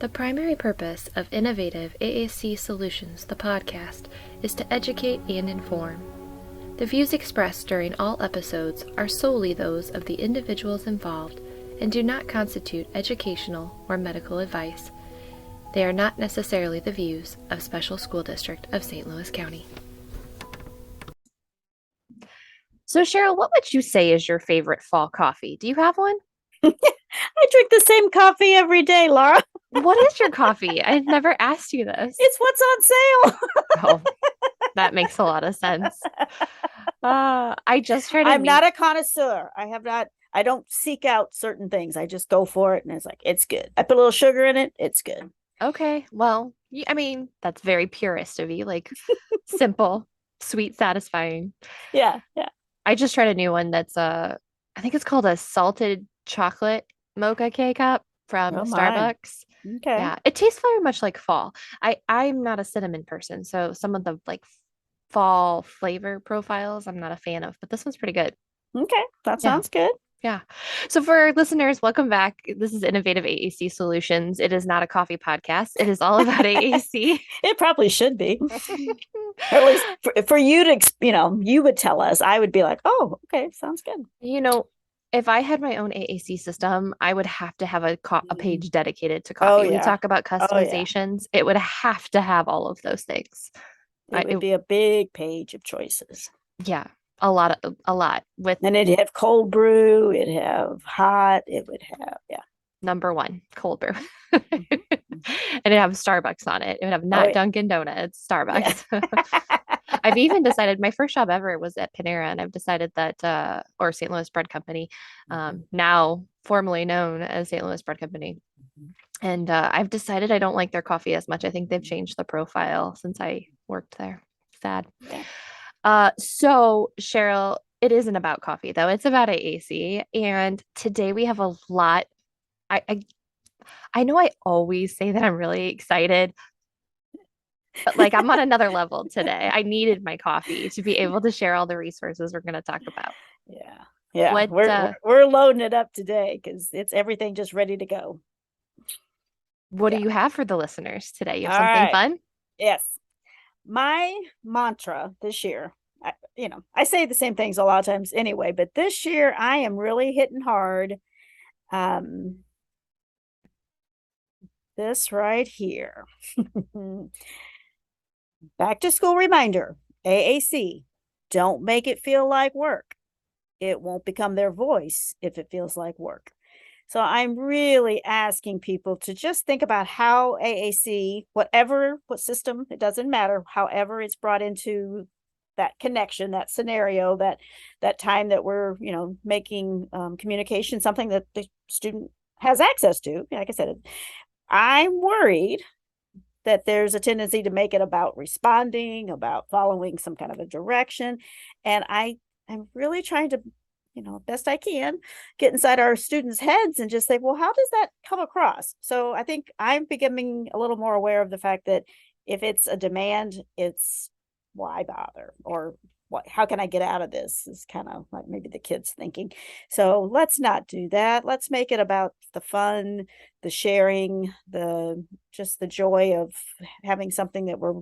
The primary purpose of Innovative AAC Solutions, the podcast, is to educate and inform. The views expressed during all episodes are solely those of the individuals involved and do not constitute educational or medical advice. They are not necessarily the views of Special School District of St. Louis County. So, Cheryl, what would you say is your favorite fall coffee? Do you have one? I drink the same coffee every day, Laura. What is your coffee? I've never asked you this. It's what's on sale. Oh, that makes a lot of sense. I just tried. I'm not a connoisseur. I don't seek out certain things. I just go for it, and it's like, it's good. I put a little sugar in it. It's good. Okay. Well, I mean, that's very purist of you, like simple, sweet, satisfying. Yeah. I just tried a new one that's I think it's called a salted chocolate mocha K-cup from Starbucks. Okay. Yeah, it tastes very much like fall. I'm not a cinnamon person, so some of the like fall flavor profiles I'm not a fan of, but this one's pretty good. Okay, that sounds good. Yeah. So for our listeners, welcome back. This is Innovative AAC Solutions. It is not a coffee podcast. It is all about AAC. It probably should be. Or at least for you to, you would tell us. I would be like, oh, okay, sounds good. If I had my own AAC system, I would have to have a page dedicated to coffee. We talk about customizations. It would have to have all of those things. It would be a big page of choices. Yeah. A lot with, and it'd have cold brew, it'd have hot, it would have, number one, cold brew. And it'd have Starbucks on it. It would have not Dunkin' Donuts, Starbucks. Yeah. I've even decided my first job ever was at Panera, and I've decided that, or St. Louis Bread Company, now formerly known as St. Louis Bread Company. And I've decided I don't like their coffee as much. I think they've changed the profile since I worked there. Sad. Yeah. So Cheryl, it isn't about coffee though. It's about AAC. And today we have a lot. I know I always say that I'm really excited, but like I'm on another level today. I needed my coffee to be able to share all the resources we're going to talk about. Yeah. We're loading it up today because it's everything just ready to go. What do you have for the listeners today? You have something fun? Yes. My mantra this year, I say the same things a lot of times anyway, but this year I am really hitting hard. This right here. Back to school reminder, AAC, don't make it feel like work. It won't become their voice if it feels like work. So I'm really asking people to just think about how AAC, what system, it doesn't matter, however it's brought into that connection, that scenario, that time that we're, making communication something that the student has access to. Like I said, I'm worried that there's a tendency to make it about responding, about following some kind of a direction. And I'm really trying to, best I can, get inside our students' heads and just say, well, how does that come across? So I think I'm becoming a little more aware of the fact that if it's a demand, it's why bother? Or how can I get out of this? Is kind of like maybe the kids thinking. So let's not do that. Let's make it about the fun, the sharing, just the joy of having something that we're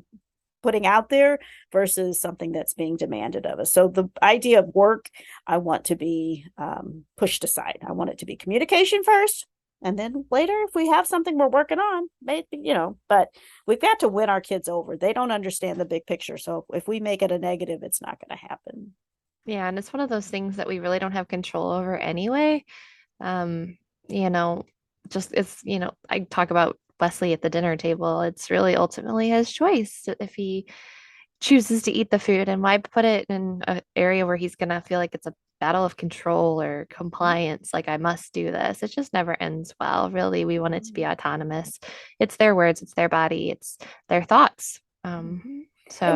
putting out there versus something that's being demanded of us. So the idea of work, I want to be pushed aside. I want it to be communication first, and then later, if we have something we're working on, maybe, but we've got to win our kids over. They don't understand the big picture. So if we make it a negative, it's not going to happen. Yeah. And it's one of those things that we really don't have control over anyway. I talk about Wesley at the dinner table. It's really ultimately his choice if he chooses to eat the food, and why put it in an area where he's going to feel like it's a battle of control or compliance, like I must do this. It just never ends well. Really, we want it to be autonomous. It's their words, it's their body, it's their thoughts. And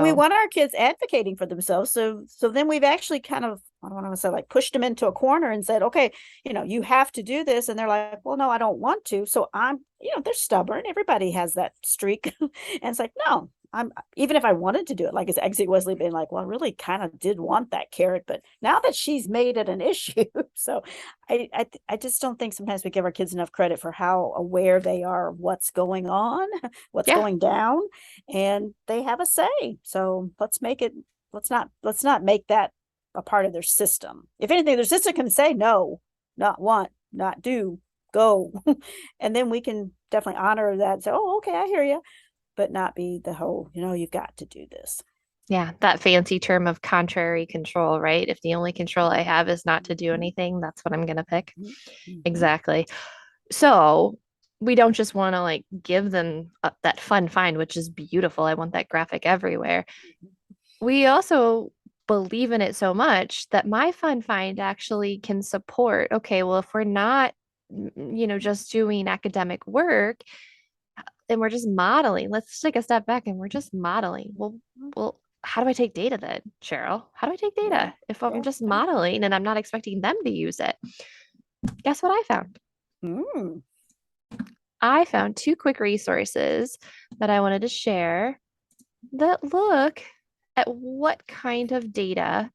we want our kids advocating for themselves. So then we've actually kind of, I don't want to say like pushed them into a corner and said, okay, you have to do this. And they're like, well, no, I don't want to. So they're stubborn. Everybody has that streak. And it's like, no, I'm even if I wanted to do it, like as Exit Wesley being like, well, I really kind of did want that carrot, but now that she's made it an issue, so I just don't think sometimes we give our kids enough credit for how aware they are of what's going on, what's Yeah. going down, and they have a say. So let's not make that a part of their system. If anything, their system can say no, not want, not do, go, and then we can definitely honor that and say, oh, okay, I hear you. But not be the whole, you've got to do this. Yeah, that fancy term of contrary control, right? If the only control I have is not to do anything, that's what I'm going to pick. Mm-hmm. Exactly. So we don't just want to like give them that fun find, which is beautiful. I want that graphic everywhere. We also believe in it so much that my fun find actually can support, okay, well, if we're not, just doing academic work, and we're just modeling. Let's take a step back and we're just modeling. Well, how do I take data then, Cheryl? How do I take data if I'm just modeling and I'm not expecting them to use it? Guess what I found? I found 2 quick resources that I wanted to share that look at what kind of data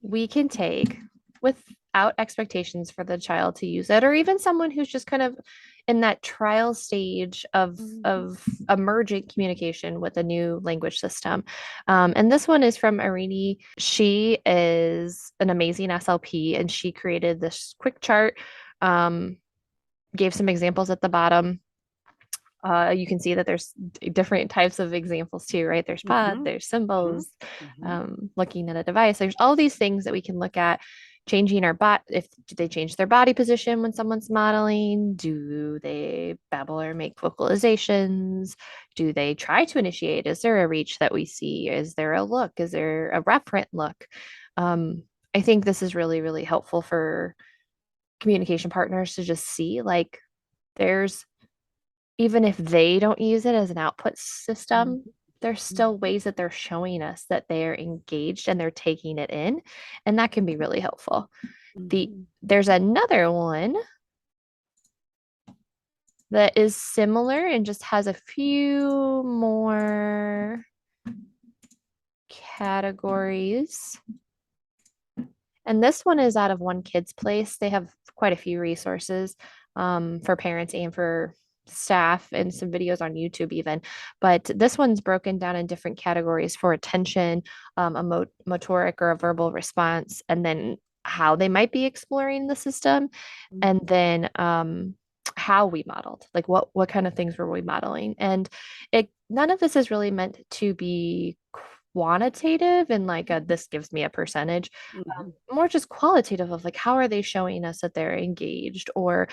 we can take without expectations for the child to use it, or even someone who's just kind of in that trial stage of emerging communication with a new language system. And this one is from Arini. She is an amazing SLP, and she created this quick chart, gave some examples at the bottom. You can see that there's different types of examples too, right? There's pod, there's symbols, looking at a device. There's all these things that we can look at. Changing our do they change their body position when someone's modeling? Do they babble or make vocalizations? Do they try to initiate? Is there a reach that we see? Is there a look? Is there a referent look? I think this is really, really helpful for communication partners to just see, like, there's, even if they don't use it as an output system, there's still ways that they're showing us that they're engaged and they're taking it in. And that can be really helpful. There's another one that is similar and just has a few more categories. And this one is out of One Kid's Place. They have quite a few resources for parents and for staff, and some videos on YouTube even. But this one's broken down in different categories for attention, a motoric or a verbal response, and then how they might be exploring the system, and then how we modeled, like what kind of things were we modeling. And none of this is really meant to be quantitative and like this gives me a percentage, more just qualitative of like, how are they showing us that they're engaged, or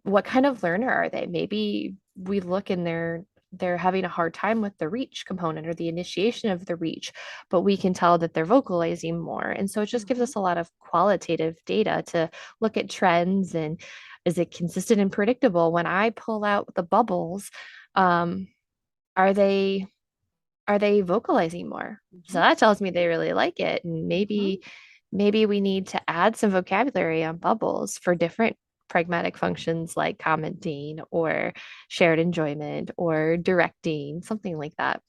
what kind of learner are they? Maybe we look and they're having a hard time with the reach component or the initiation of the reach, but we can tell that they're vocalizing more. And so it just gives us a lot of qualitative data to look at trends, and is it consistent and predictable? When I pull out the bubbles, are they vocalizing more? So that tells me they really like it. And maybe we need to add some vocabulary on bubbles for different pragmatic functions like commenting or shared enjoyment or directing, something like that.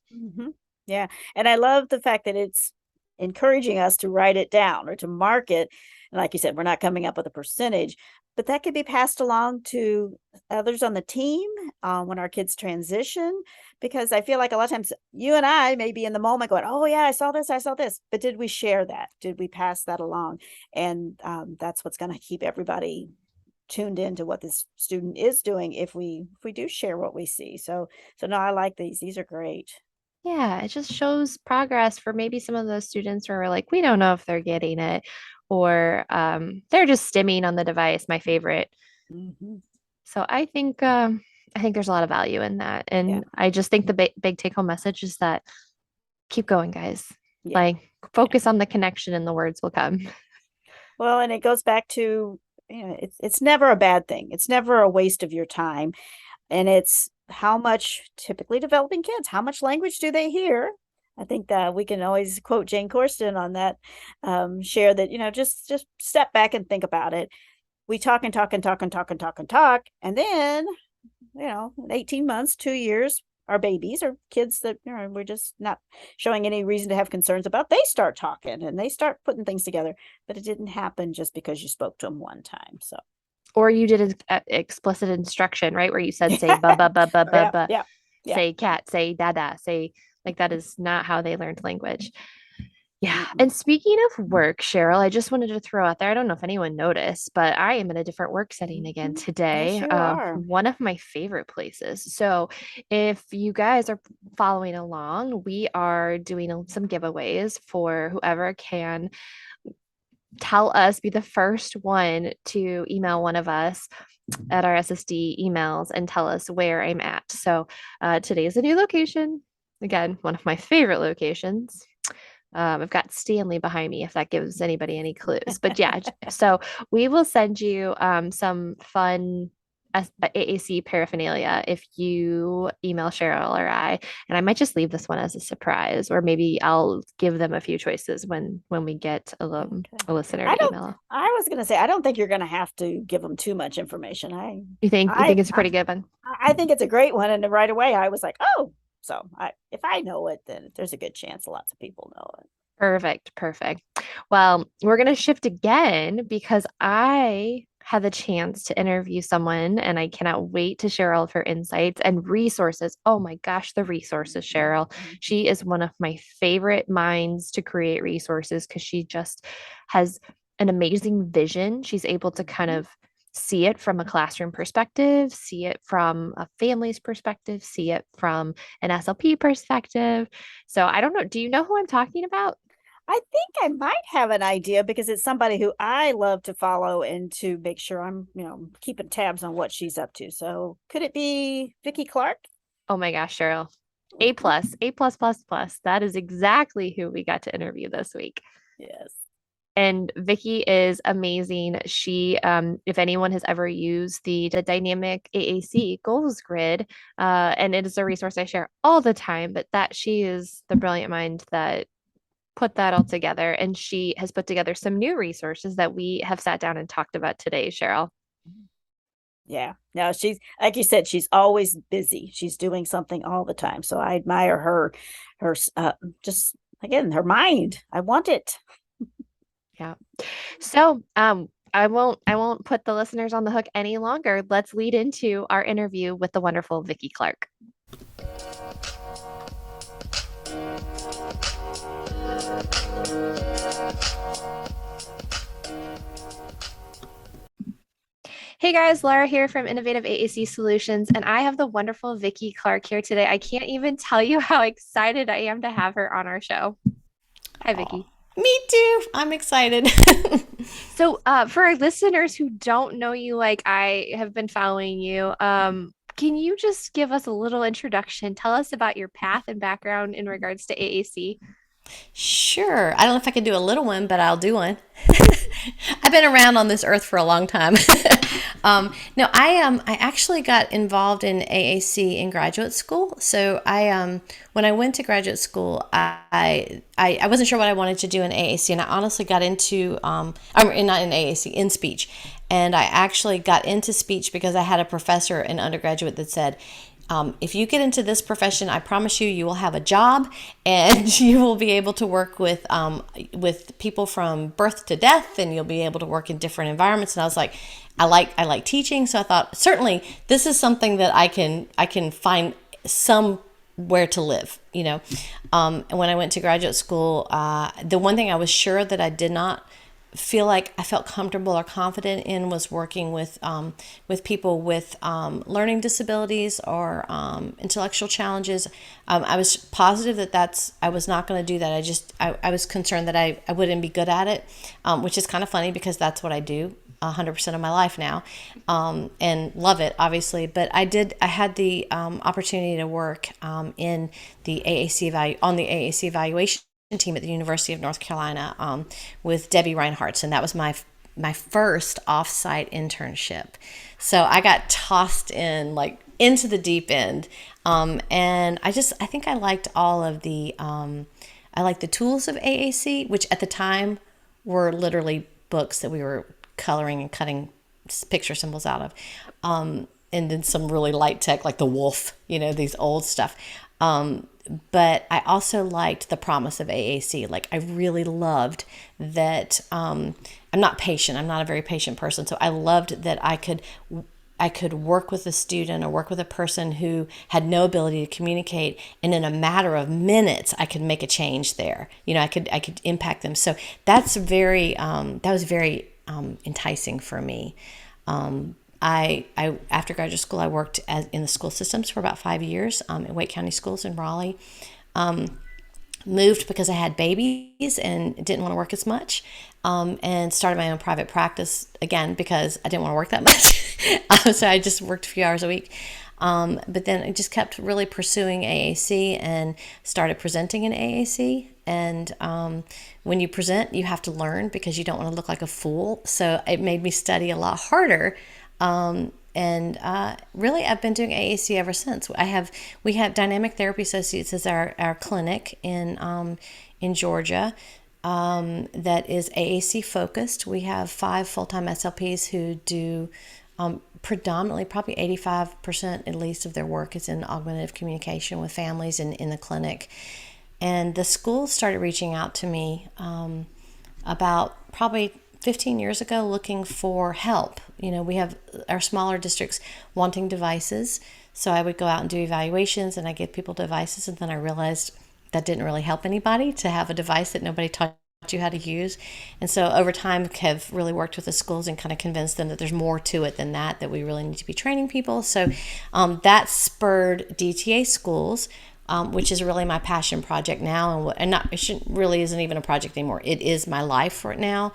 Yeah. And I love the fact that it's encouraging us to write it down or to mark it. And like you said, we're not coming up with a percentage, but that could be passed along to others on the team when our kids transition, because I feel like a lot of times you and I may be in the moment going, oh yeah, I saw this, but did we share that? Did we pass that along? And that's what's going to keep everybody tuned into what this student is doing if we do share what we see. So no, I like these are great. Yeah, it just shows progress for maybe some of those students where we're like, we don't know if they're getting it, or they're just stimming on the device, my favorite. So I think there's a lot of value in that. And I just think the big take home message is that keep going, guys. Like, focus on the connection and the words will come. Well, and it goes back to, it's never a bad thing. It's never a waste of your time. And it's how much, typically developing kids, how much language do they hear? I think that we can always quote Jane Corsten on that, share that, just step back and think about it. We talk and talk and talk and talk and talk and talk. And then, 18 months, 2 years, our babies or kids that we're just not showing any reason to have concerns about, they start talking and they start putting things together. But it didn't happen just because you spoke to them one time. So, or you did explicit instruction, right? Where you said, say, ba, ba, ba, ba, ba, ba, yeah. say cat, say dada, say, like, that is not how they learned language. Yeah. And speaking of work, Cheryl, I just wanted to throw out there, I don't know if anyone noticed, but I am in a different work setting again today. Yes, you are. One of my favorite places. So if you guys are following along, we are doing some giveaways for whoever can tell us, be the first one to email one of us at our SSD emails and tell us where I'm at. So today is a new location. Again, one of my favorite locations. I've got Stanley behind me if that gives anybody any clues. But yeah, so we will send you some fun AAC paraphernalia if you email Cheryl or I, and I might just leave this one as a surprise, or maybe I'll give them a few choices when we get a listener to email. I was going to say, I don't think you're going to have to give them too much information. You think it's a pretty good one? I think it's a great one, and right away I was like, oh. So if I know it, then there's a good chance lots of people know it. Perfect. Well, we're going to shift again because I had the chance to interview someone and I cannot wait to share all of her insights and resources. Oh my gosh, the resources, Cheryl. She is one of my favorite minds to create resources because she just has an amazing vision. She's able to kind of see it from a classroom perspective, see it from a family's perspective, see it from an SLP perspective. So I don't know. Do you know who I'm talking about? I think I might have an idea because it's somebody who I love to follow and to make sure I'm, keeping tabs on what she's up to. So could it be Vicki Clarke? Oh my gosh, Cheryl. A+. That is exactly who we got to interview this week. Yes. And Vicki is amazing. She, if anyone has ever used the dynamic AAC goals grid, and it is a resource I share all the time, but that she is the brilliant mind that put that all together. And she has put together some new resources that we have sat down and talked about today, Cheryl. Yeah. No, she's, like you said, she's always busy. She's doing something all the time. So I admire her just, again, her mind. I want it. Yeah. So, I won't put the listeners on the hook any longer. Let's lead into our interview with the wonderful Vicki Clarke. Hey guys, Laura here from Innovative AAC Solutions, and I have the wonderful Vicki Clarke here today. I can't even tell you how excited I am to have her on our show. Hi, Vicki. Me too. I'm excited. So for our listeners who don't know you like I have been following you, can you just give us a little introduction? Tell us about your path and background in regards to AAC. Sure. I don't know if I can do a little one, but I'll do one. I've been around on this earth for a long time. No, I actually got involved in AAC in graduate school. So when I went to graduate school, I wasn't sure what I wanted to do in AAC, and I honestly got into not in AAC, in speech, and I actually got into speech because I had a professor in undergraduate that said, if you get into this profession, I promise you will have a job and you will be able to work with people from birth to death, and you'll be able to work in different environments. And I was like, I like teaching, so I thought certainly this is something that I can find somewhere to live, And when I went to graduate school, the one thing I was sure that I did not feel like I felt comfortable or confident in was working with people with learning disabilities or intellectual challenges. I was positive that I was not going to do that. I was concerned that I wouldn't be good at it, which is kind of funny because that's what I do 100% of my life now, and love it, obviously. But I had the opportunity to work in the AAC on the AAC evaluation team at the University of North Carolina with Debbie Reinhardt, and that was my first offsite internship. So I got tossed into the deep end, and I think I liked all of the I liked the tools of AAC, which at the time were literally books that we were coloring and cutting picture symbols out of. and then some really light tech like the Wolf, these old stuff. But I also liked the promise of AAC. Like I really loved that. I'm not patient. I'm not a very patient person. So I loved that I could work with a student or work with a person who had no ability to communicate, and in a matter of minutes, I could make a change there. I could impact them. So that was very enticing for me. I after graduate school, I worked in the school systems for about 5 years in Wake County Schools in Raleigh. Moved because I had babies and didn't want to work as much, and started my own private practice again because I didn't want to work that much. So I just worked a few hours a week. But then I just kept really pursuing AAC and started presenting in AAC. And when you present, you have to learn because you don't want to look like a fool. So it made me study a lot harder. And really, I've been doing AAC ever since. We have Dynamic Therapy Associates as our clinic in Georgia that is AAC focused. We have 5 full-time SLPs who do predominantly, probably 85% at least of their work is in augmentative communication with families and in the clinic. And the schools started reaching out to me about probably 15 years ago looking for help. We have our smaller districts wanting devices. So I would go out and do evaluations and I give people devices. And then I realized that didn't really help anybody to have a device that nobody taught you how to use. And so over time have really worked with the schools and kind of convinced them that there's more to it than that we really need to be training people. So that spurred DTA schools, which is really my passion project now. It isn't even a project anymore. It is my life right now.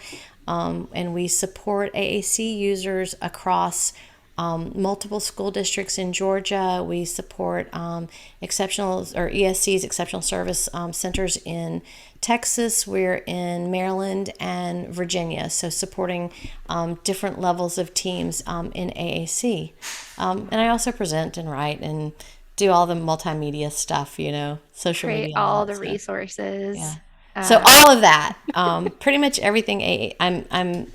And we support AAC users across multiple school districts in Georgia. We support ESC's exceptional service centers in Texas. We're in Maryland and Virginia. So supporting different levels of teams in AAC. And I also present and write and do all the multimedia stuff, social Create media. all the resources. Yeah. So all of that, pretty much everything. I'm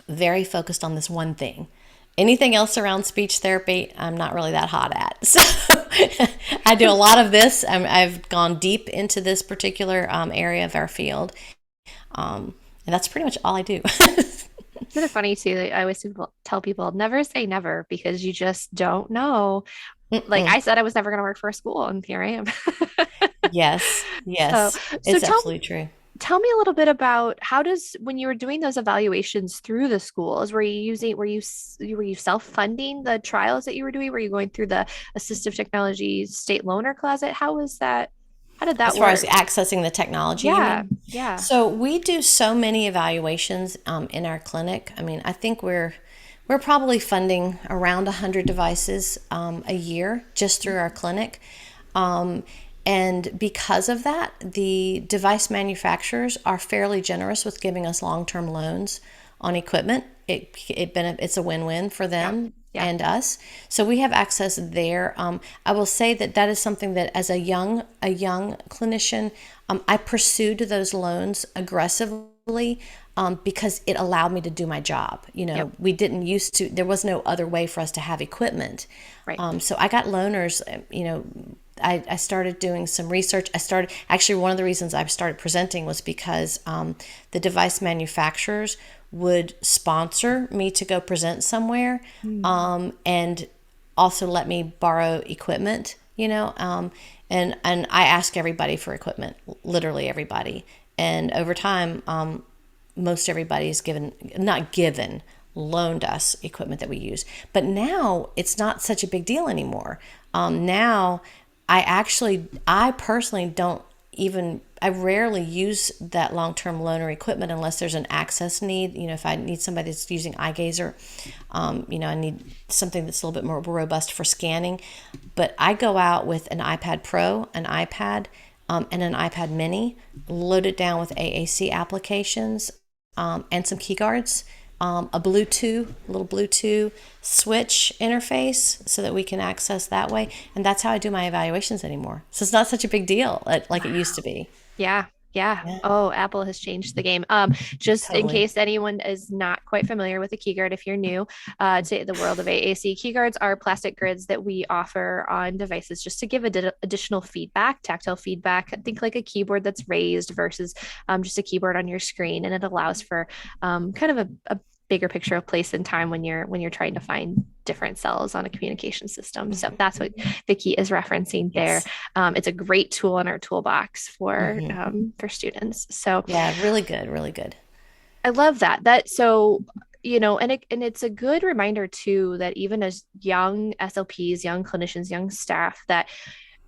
very focused on this one thing. Anything else around speech therapy, I'm not really that hot at. So I do a lot of this. I've gone deep into this particular area of our field, and that's pretty much all I do. Isn't it funny too? I always tell people never say never because you just don't know. Like I said, I was never going to work for a school, and here I am. Yes, So it's absolutely true. Tell me a little bit about when you were doing those evaluations through the schools, were you self-funding the trials that you were doing? Were you going through the assistive technology state loaner closet? How was that? How did that work? As far as accessing the technology? Yeah. Yeah. So we do so many evaluations in our clinic. I mean, I think we're probably funding around 100 devices a year just through our clinic. And because of that, the device manufacturers are fairly generous with giving us long-term loans on equipment. It's a win-win for them and us. So we have access there. I will say that is something that as a young clinician, I pursued those loans aggressively because it allowed me to do my job. We didn't used to, there was no other way for us to have equipment. Right. So I got loaners, I started doing some research. Actually, one of the reasons I started presenting was because the device manufacturers would sponsor me to go present somewhere and also let me borrow equipment, and I ask everybody for equipment, literally everybody. And over time, most everybody's loaned us equipment that we use. But now it's not such a big deal anymore. Now I personally I rarely use that long-term loaner equipment unless there's an access need. If I need somebody that's using eye gazer, I need something that's a little bit more robust for scanning. But I go out with an iPad Pro, an iPad, and an iPad Mini, loaded down with AAC applications and some key guards. A little Bluetooth switch interface so that we can access that way. And that's how I do my evaluations anymore. So it's not such a big deal like it used to be. Yeah. Yeah. Yeah, Oh, Apple has changed the game. Just in totally. case anyone is not quite familiar with a key guard, if you're new to the world of AAC, key guards are plastic grids that we offer on devices just to give additional feedback, tactile feedback. Think like a keyboard that's raised versus just a keyboard on your screen, and it allows for kind of a bigger picture of place and time when you're trying to find different cells on a communication system. So that's what Vicki is referencing there. Yes. It's a great tool in our toolbox Hmm. for students. So Yeah, really good, really good. I love that. That so and it's a good reminder too that even as young SLPs, young clinicians, young staff, that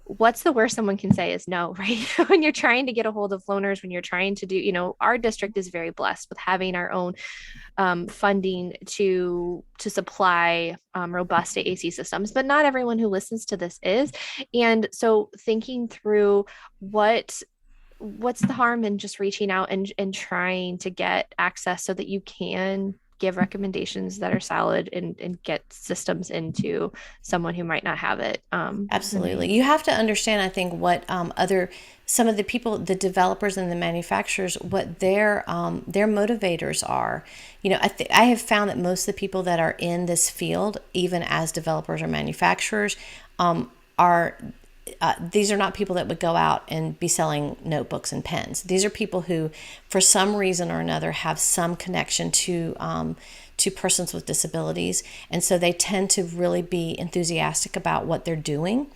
what's the worst someone can say is no, right? When you're trying to get a hold of loaners, when you're trying to do, our district is very blessed with having our own funding to supply robust AAC systems, but not everyone who listens to this is. And so thinking through what's the harm in just reaching out and trying to get access so that you can give recommendations that are solid and get systems into someone who might not have it. Absolutely. You have to understand, I think, what some of the people, the developers and the manufacturers, what their motivators are. I have found that most of the people that are in this field, even as developers or manufacturers, are these are not people that would go out and be selling notebooks and pens. These are people who, for some reason or another, have some connection to persons with disabilities, and so they tend to really be enthusiastic about what they're doing.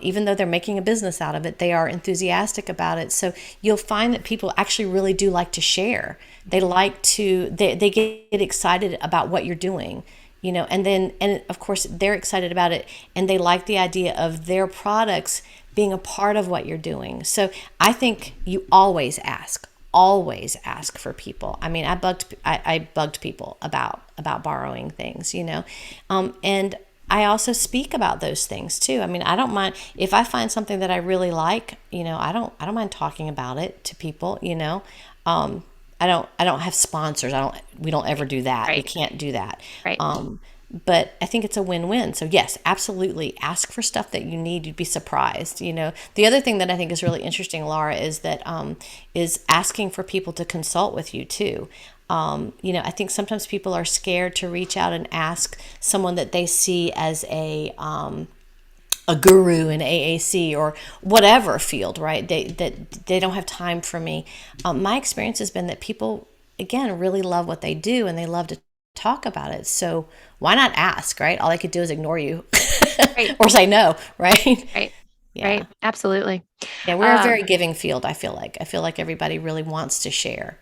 Even though they're making a business out of it, they are enthusiastic about it. So you'll find that people actually really do like to share. They get excited about what you're doing. And of course they're excited about it, and they like the idea of their products being a part of what you're doing. So I think you always ask for people. I mean, I bugged people about borrowing things, and I also speak about those things too. I mean, I don't mind if I find something that I really like, I don't mind talking about it to people, I don't have sponsors. We don't ever do that. Right. We can't do that. Right. But I think it's a win-win. So yes, absolutely. Ask for stuff that you need. You'd be surprised. The other thing that I think is really interesting, Laura, is that is asking for people to consult with you too. I think sometimes people are scared to reach out and ask someone that they see as a guru in AAC or whatever field, right? They don't have time for me. My experience has been that people, again, really love what they do and they love to talk about it. So why not ask, right? All I could do is ignore you Right. or say no, right? Right. Yeah. Right. Absolutely. Yeah, we're a very giving field, I feel like. I feel like everybody really wants to share.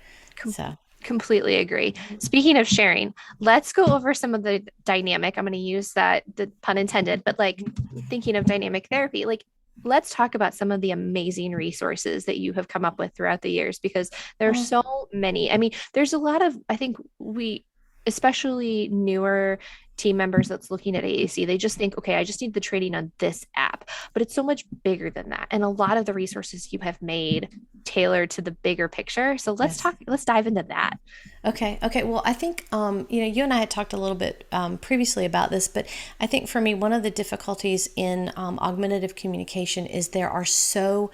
So Completely agree. Speaking of sharing, let's go over some of the dynamic. I'm going to use the pun intended, but like thinking of dynamic therapy, like let's talk about some of the amazing resources that you have come up with throughout the years, because there are so many. I mean, there's a lot of, I think especially newer team members that's looking at AAC, they just think, okay, I just need the training on this app, but it's so much bigger than that. And a lot of the resources you have made tailored to the bigger picture. So let's dive into that. Okay. Well, I think, you and I had talked a little bit previously about this, but I think for me, one of the difficulties in augmentative communication is there are so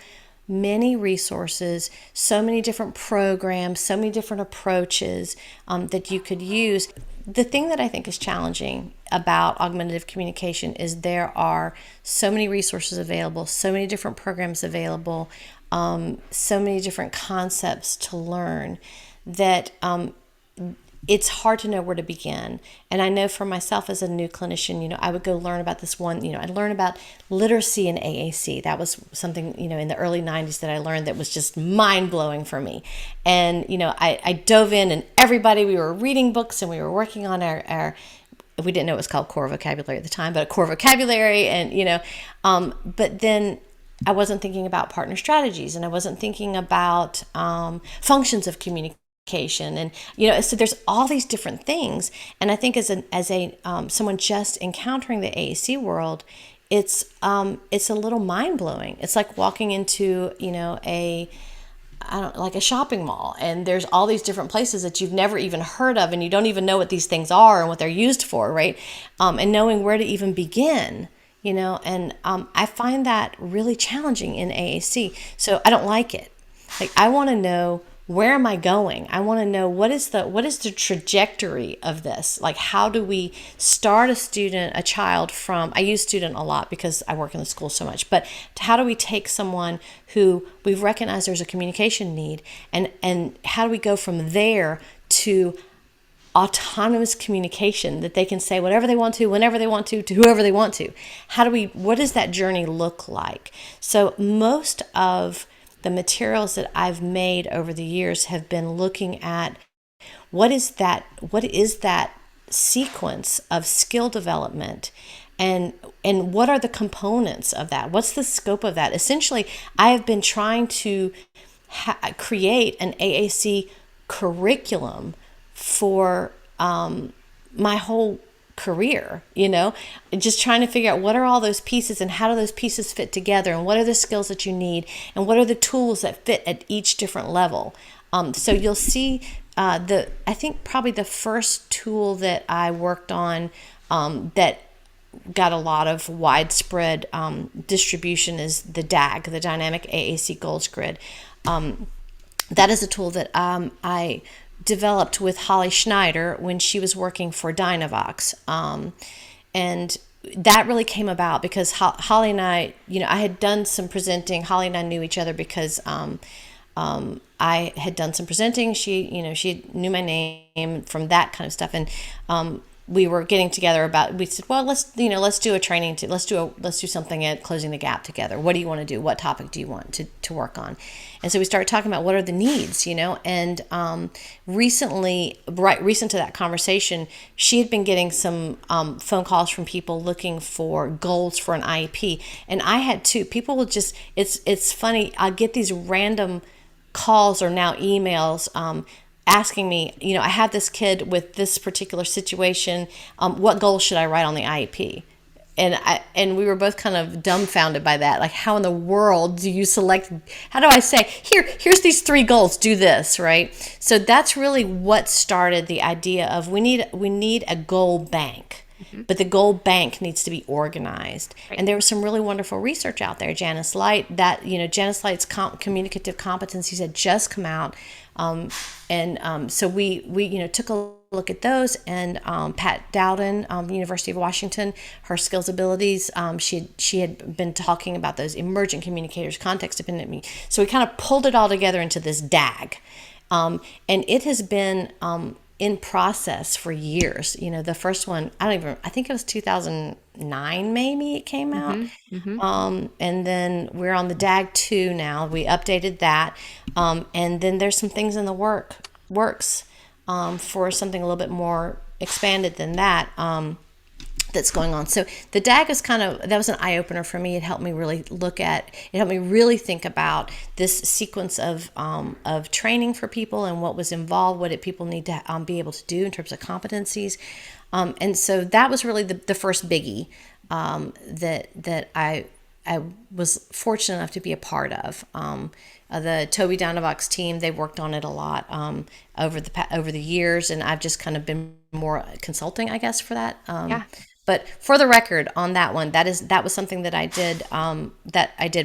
many resources, so many different programs, so many different approaches that you could use. The thing that I think is challenging about augmentative communication is there are so many resources available, so many different programs available, so many different concepts to learn that it's hard to know where to begin. And I know for myself as a new clinician, I would go learn about this one, I'd learn about literacy in AAC. That was something, in the early 90s that I learned that was just mind-blowing for me. And, I dove in, and we were reading books and we were working on our we didn't know it was called core vocabulary at the time, but core vocabulary. And, but then I wasn't thinking about partner strategies, and I wasn't thinking about functions of communication. And so there's all these different things, and I think as a someone just encountering the AAC world, it's a little mind-blowing. It's like walking into a shopping mall, and there's all these different places that you've never even heard of, and you don't even know what these things are and what they're used for, right? And knowing where to even begin. And I find that really challenging in AAC. So I don't like it. Like, I want to know, where am I going? I want to know, what is the trajectory of this? Like, how do we start a child from, I use student a lot because I work in the school so much, but how do we take someone who we've recognized there's a communication need, and how do we go from there to autonomous communication, that they can say whatever they want to, whenever they want to whoever they want to? What does that journey look like? So most of the materials that I've made over the years have been looking at what is that sequence of skill development, and what are the components of that? What's the scope of that? Essentially, I have been trying to create an AAC curriculum for my whole career, just trying to figure out what are all those pieces, and how do those pieces fit together, and what are the skills that you need, and what are the tools that fit at each different level. So you'll see I think probably the first tool that I worked on that got a lot of widespread distribution is the DAG, the Dynamic AAC Goals Grid. That is a tool that I developed with Holly Schneider when she was working for Dynavox. And that really came about because Holly and I had done some presenting. Holly and I knew each other because I had done some presenting. She knew my name from that kind of stuff. And we were getting together we said, well, let's do a training, let's do something at Closing the Gap together. What do you want to do? What topic do you want to work on? And so we started talking about what are the needs, and recent to that conversation, she had been getting some phone calls from people looking for goals for an IEP. And I had too. People will just, it's funny, I'll get these random calls or now emails asking me, I have this kid with this particular situation. What goals should I write on the IEP? And we were both kind of dumbfounded by that. Like, how in the world do you select? How do I say, here's these 3 goals, do this, right? So that's really what started the idea of we need a goal bank. Mm-hmm. But the goal bank needs to be organized. Right. And there was some really wonderful research out there. Janice Light, Janice Light's communicative competencies had just come out. So we took a look at those, and Pat Dowden, University of Washington, her skills abilities, she had been talking about those emergent communicators, context dependent. So we kind of pulled it all together into this DAG, and it has been in process for years. The first one, I think it was 2009 maybe it came out. Mm-hmm. Mm-hmm. And then we're on the DAG 2 now. We updated that. And then there's some things in the works for something a little bit more expanded than that that's going on. So the DAG was that was an eye-opener for me. It helped me really think about this sequence of training for people and what was involved, what did people need to be able to do in terms of competencies. And so that was really the first biggie that I was fortunate enough to be a part of. The Toby Dynavox team, they worked on it a lot over the years, and I've just kind of been more consulting, I guess, for that. Yeah. But for the record, on that one, that was something that I did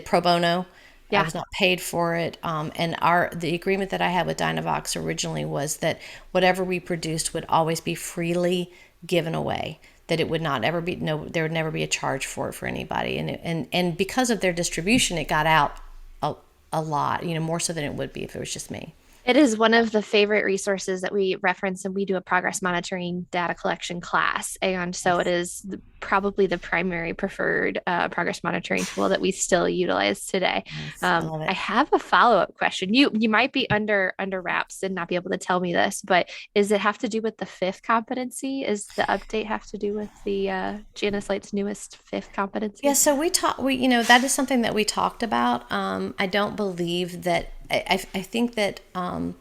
pro bono. Yeah. I was not paid for it. And the agreement that I had with Dynavox originally was that whatever we produced would always be freely given away. That it would not ever be there would never be a charge for it for anybody. And because of their distribution, it got out a lot, more so than it would be if it was just me. It is one of the favorite resources that we reference, and we do a progress monitoring data collection class. And so it is probably the primary preferred progress monitoring tool that we still utilize today. Yes, I have a follow-up question. You might be under wraps and not be able to tell me this, but does it have to do with the 5th competency? Is the update have to do with the Janice Light's newest 5th competency? Yeah, so that is something that we talked about. I don't believe that. I think that I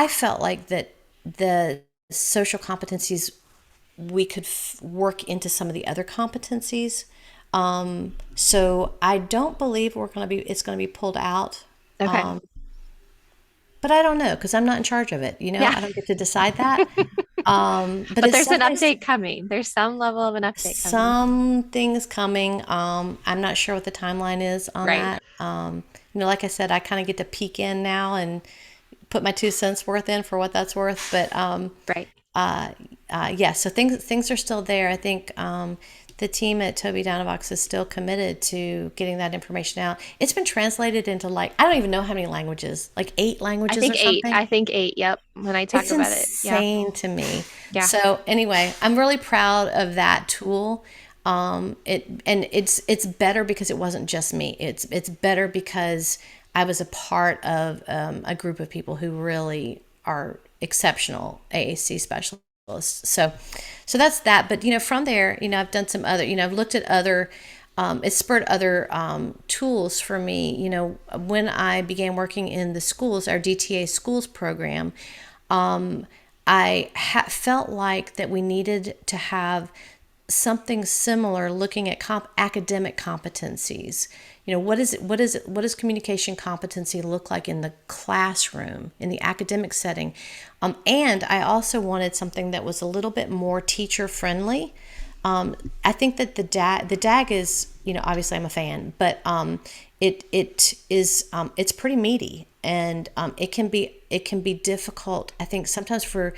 felt like that the social competencies we could work into some of the other competencies. So I don't believe it's going to be pulled out. Okay. But I don't know, because I'm not in charge of it. Yeah. I don't get to decide that. But there's an update coming. There's some level of an update coming. Some things coming. I'm not sure what the timeline is on that. like I said, I kind of get to peek in now and put my 2 cents worth in for what that's worth. But Right. yeah, so things are still there. I think the team at Toby Dynavox is still committed to getting that information out. It's been translated into I don't even know how many languages, like 8 languages or something. I think 8. Yep. When I talk It's about it. Yeah. insane to me. Yeah. So anyway, I'm really proud of that tool. It's better because it wasn't just me. It's better because I was a part of a group of people who really are exceptional AAC specialists. So that's that. But from there, I've done some other. I've looked at other. It spurred other tools for me. When I began working in the schools, our DTA schools program, I felt like that we needed to have something similar, looking at academic competencies. What does communication competency look like in the classroom, in the academic setting? And I also wanted something that was a little bit more teacher friendly. I think that the DAG is, obviously I'm a fan, but it's pretty meaty, and it can be difficult, I think, sometimes for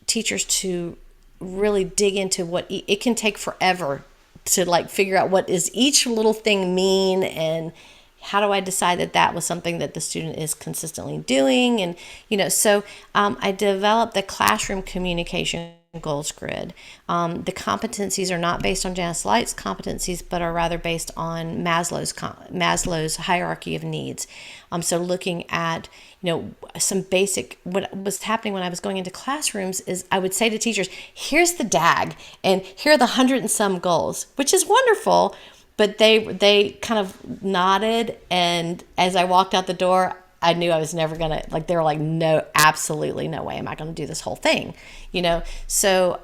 teachers to really dig into what it can take forever to figure out what does each little thing mean, and how do I decide that was something that the student is consistently doing. And so I developed the classroom communication goals grid. The competencies are not based on Janice Light's competencies, but are rather based on Maslow's hierarchy of needs. So looking at some basic, what was happening when I was going into classrooms is I would say to teachers, here's the DAG, and here are the 100 and some goals, which is wonderful. But they kind of nodded, and as I walked out the door, I knew I was never gonna, they were like, no, absolutely no way am I gonna do this whole thing, So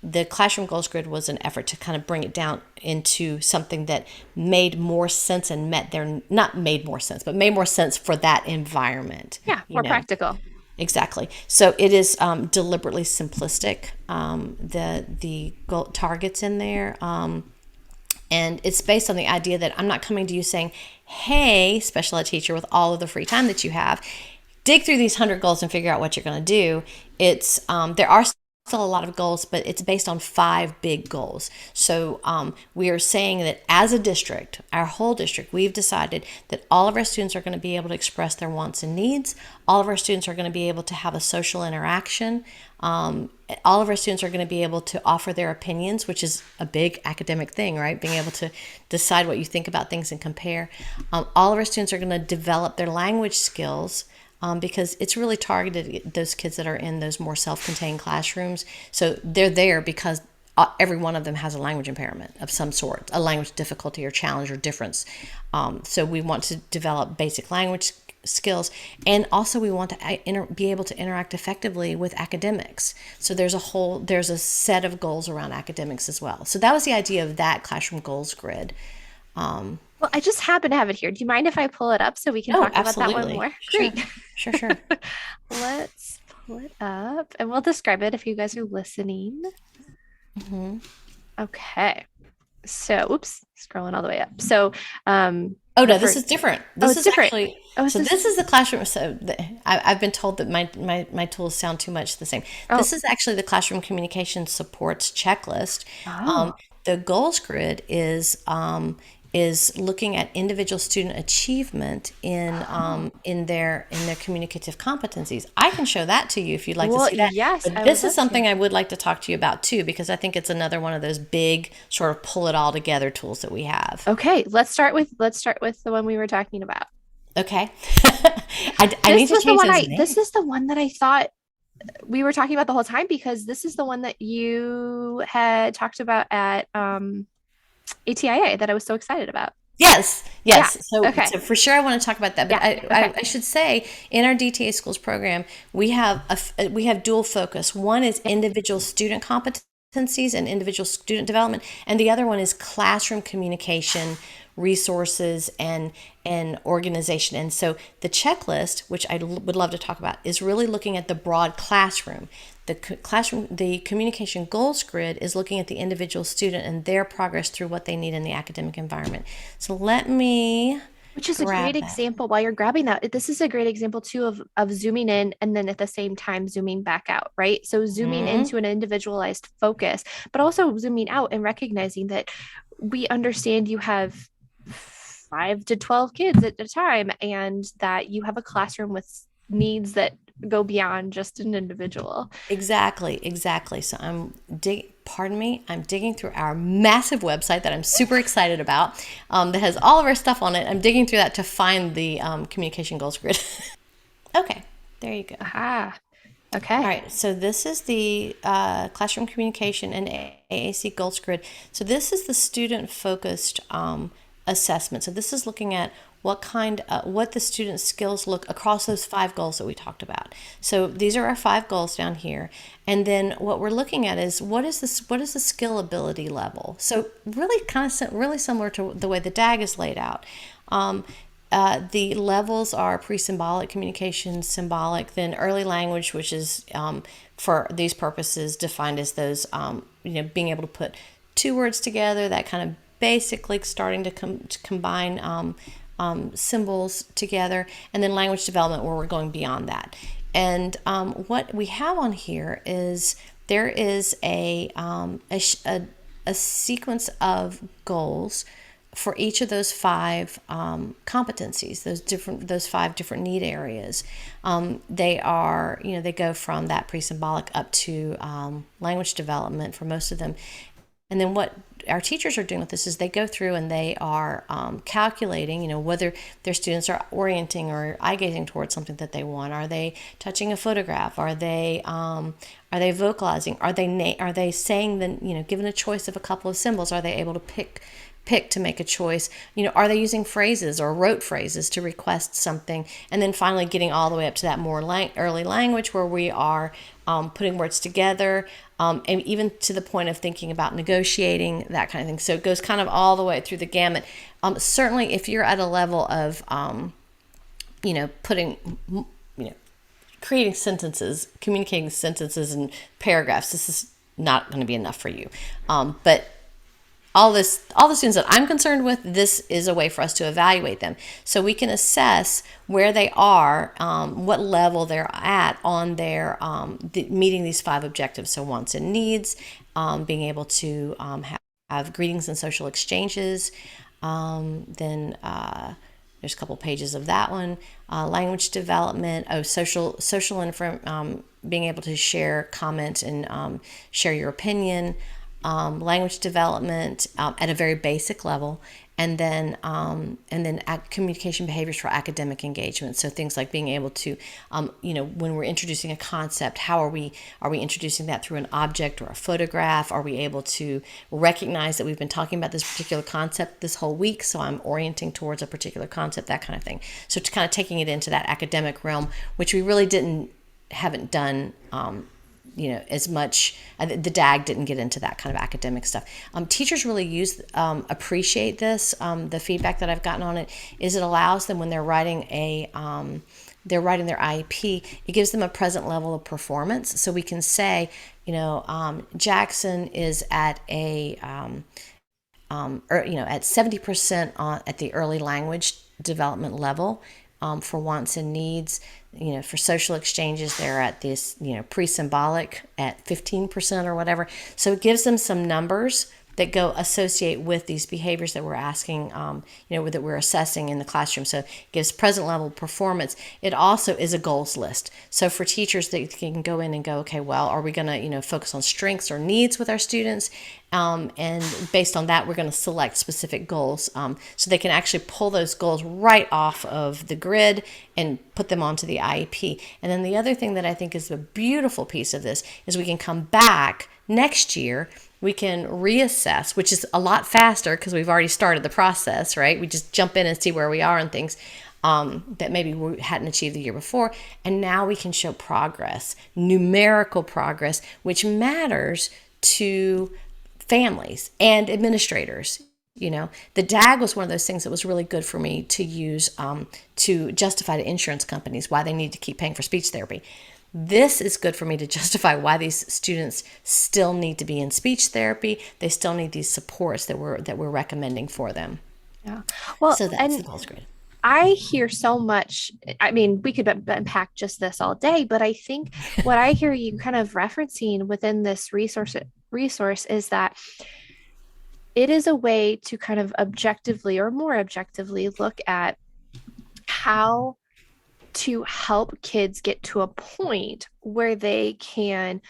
the classroom goals grid was an effort to kind of bring it down into something that made more sense and made more sense for that environment. Yeah, more practical. Exactly. So it is deliberately simplistic. The goal targets in there. And it's based on the idea that I'm not coming to you saying, hey, special ed teacher, with all of the free time that you have, dig through these 100 goals and figure out what you're going to do. It's there are still a lot of goals, but it's based on 5 big goals. So we are saying that as a district, our whole district, we've decided that all of our students are going to be able to express their wants and needs. All of our students are going to be able to have a social interaction. All of our students are going to be able to offer their opinions, which is a big academic thing, right? Being able to decide what you think about things and compare. All of our students are going to develop their language skills, because it's really targeted at those kids that are in those more self-contained classrooms. So they're there because every one of them has a language impairment of some sort, a language difficulty or challenge or difference. So we want to develop basic language skills, and also we want to be able to interact effectively with academics. So there's a set of goals around academics as well. So that was the idea of that classroom goals grid. Well, I just happen to have it here. Do you mind if I pull it up so we can talk about that one more? Sure. Great. Sure. Let's pull it up and we'll describe it if you guys are listening. Mm-hmm. Okay. So, oops, scrolling all the way up. So, this is different. This is different. Actually, this is the classroom. So I've been told that my tools sound too much the same. This is actually the classroom communication supports checklist. The goals grid is looking at individual student achievement in their communicative competencies. I can show that to you if you'd like to see that. Yes, but this is something I would like to talk to you about too, because I think it's another one of those big sort of pull it all together tools that we have. Okay, let's start with the one we were talking about. Okay. I need to change his name. This is the one that I thought we were talking about the whole time, because this is the one that you had talked about at ATIA that I was so excited about. Yes. Yeah. So for sure I want to talk about that. But I should say, in our DTA schools program, we have dual focus. One is individual student competencies and individual student development, and the other one is classroom communication resources and organization. And so the checklist, which I would love to talk about, is really looking at the broad classroom. The communication goals grid is looking at the individual student and their progress through what they need in the academic environment. So let me Which is a great example. While you're grabbing that, this is a great example too of zooming in and then at the same time zooming back out, right? So zooming into an individualized focus, but also zooming out and recognizing that we understand you have 5 to 12 kids at a time and that you have a classroom with needs that go beyond just an individual. Exactly. So I'm digging through our massive website that I'm super excited about, that has all of our stuff on it. I'm digging through that to find the communication goals grid. Okay, there you go. Aha. Okay. All right, so this is the classroom communication and AAC goals grid. So this is the student-focused assessment. So this is looking at what the student's skills look across those 5 goals that we talked about. So these are our 5 goals down here. And then what we're looking at is what is the skill ability level? So really really similar to the way the DAG is laid out. The levels are pre-symbolic communication, symbolic, then early language, which is for these purposes defined as those being able to put 2 words together, that kind of basically starting to combine symbols together, and then language development where we're going beyond that. And what we have on here is there is a sequence of goals for each of those 5 competencies, those 5 different need areas. They are, they go from that pre-symbolic up to language development for most of them. And then what our teachers are doing with this is they go through and they are calculating, whether their students are orienting or eye-gazing towards something that they want. Are they touching a photograph? Are they vocalizing? Are they saying given a choice of a couple of symbols, are they able to pick to make a choice? Are they using phrases or rote phrases to request something? And then finally getting all the way up to that more early language where we are putting words together, and even to the point of thinking about negotiating, that kind of thing. So it goes kind of all the way through the gamut. Certainly if you're at a level of, creating sentences, communicating sentences and paragraphs, this is not going to be enough for you. But all the students that I'm concerned with, this is a way for us to evaluate them. So we can assess where they are, what level they're at on their meeting these 5 objectives. So wants and needs, being able to have greetings and social exchanges. Then there's a couple pages of that one. Language development, being able to share, comment, and share your opinion. Language development at a very basic level, and then communication behaviors for academic engagement. So things like being able to, when we're introducing a concept, how are we introducing that through an object or a photograph? Are we able to recognize that we've been talking about this particular concept this whole week, so I'm orienting towards a particular concept, that kind of thing. So it's kind of taking it into that academic realm, which we really haven't done as much. The DAG didn't get into that kind of academic stuff. Teachers really appreciate this. The feedback that I've gotten on it is it allows them when they're writing their IEP, it gives them a present level of performance. So we can say, Jackson is at at 70% at the early language development level. For wants and needs, for social exchanges, they're at this, pre-symbolic at 15% or whatever. So it gives them some numbers that go associate with these behaviors that we're asking, that we're assessing in the classroom. So it gives present level performance. It also is a goals list. So for teachers, they can go in and go, okay, well, are we going to, focus on strengths or needs with our students? And based on that, we're going to select specific goals. So they can actually pull those goals right off of the grid and put them onto the IEP. And then the other thing that I think is a beautiful piece of this is we can come back next year. We can reassess, which is a lot faster because we've already started the process, right? We just jump in and see where we are and things that maybe we hadn't achieved the year before. And now we can show progress, numerical progress, which matters to families and administrators. The DAG was one of those things that was really good for me to use to justify to insurance companies why they need to keep paying for speech therapy. This is good for me to justify why these students still need to be in speech therapy. They still need these supports that we're recommending for them. Yeah. Well, So that's and the goals grid. I hear so much. I mean, we could unpack just this all day, but I think what I hear you kind of referencing within this resource is that it is a way to kind of objectively or more objectively look at how to help kids get to a point where they can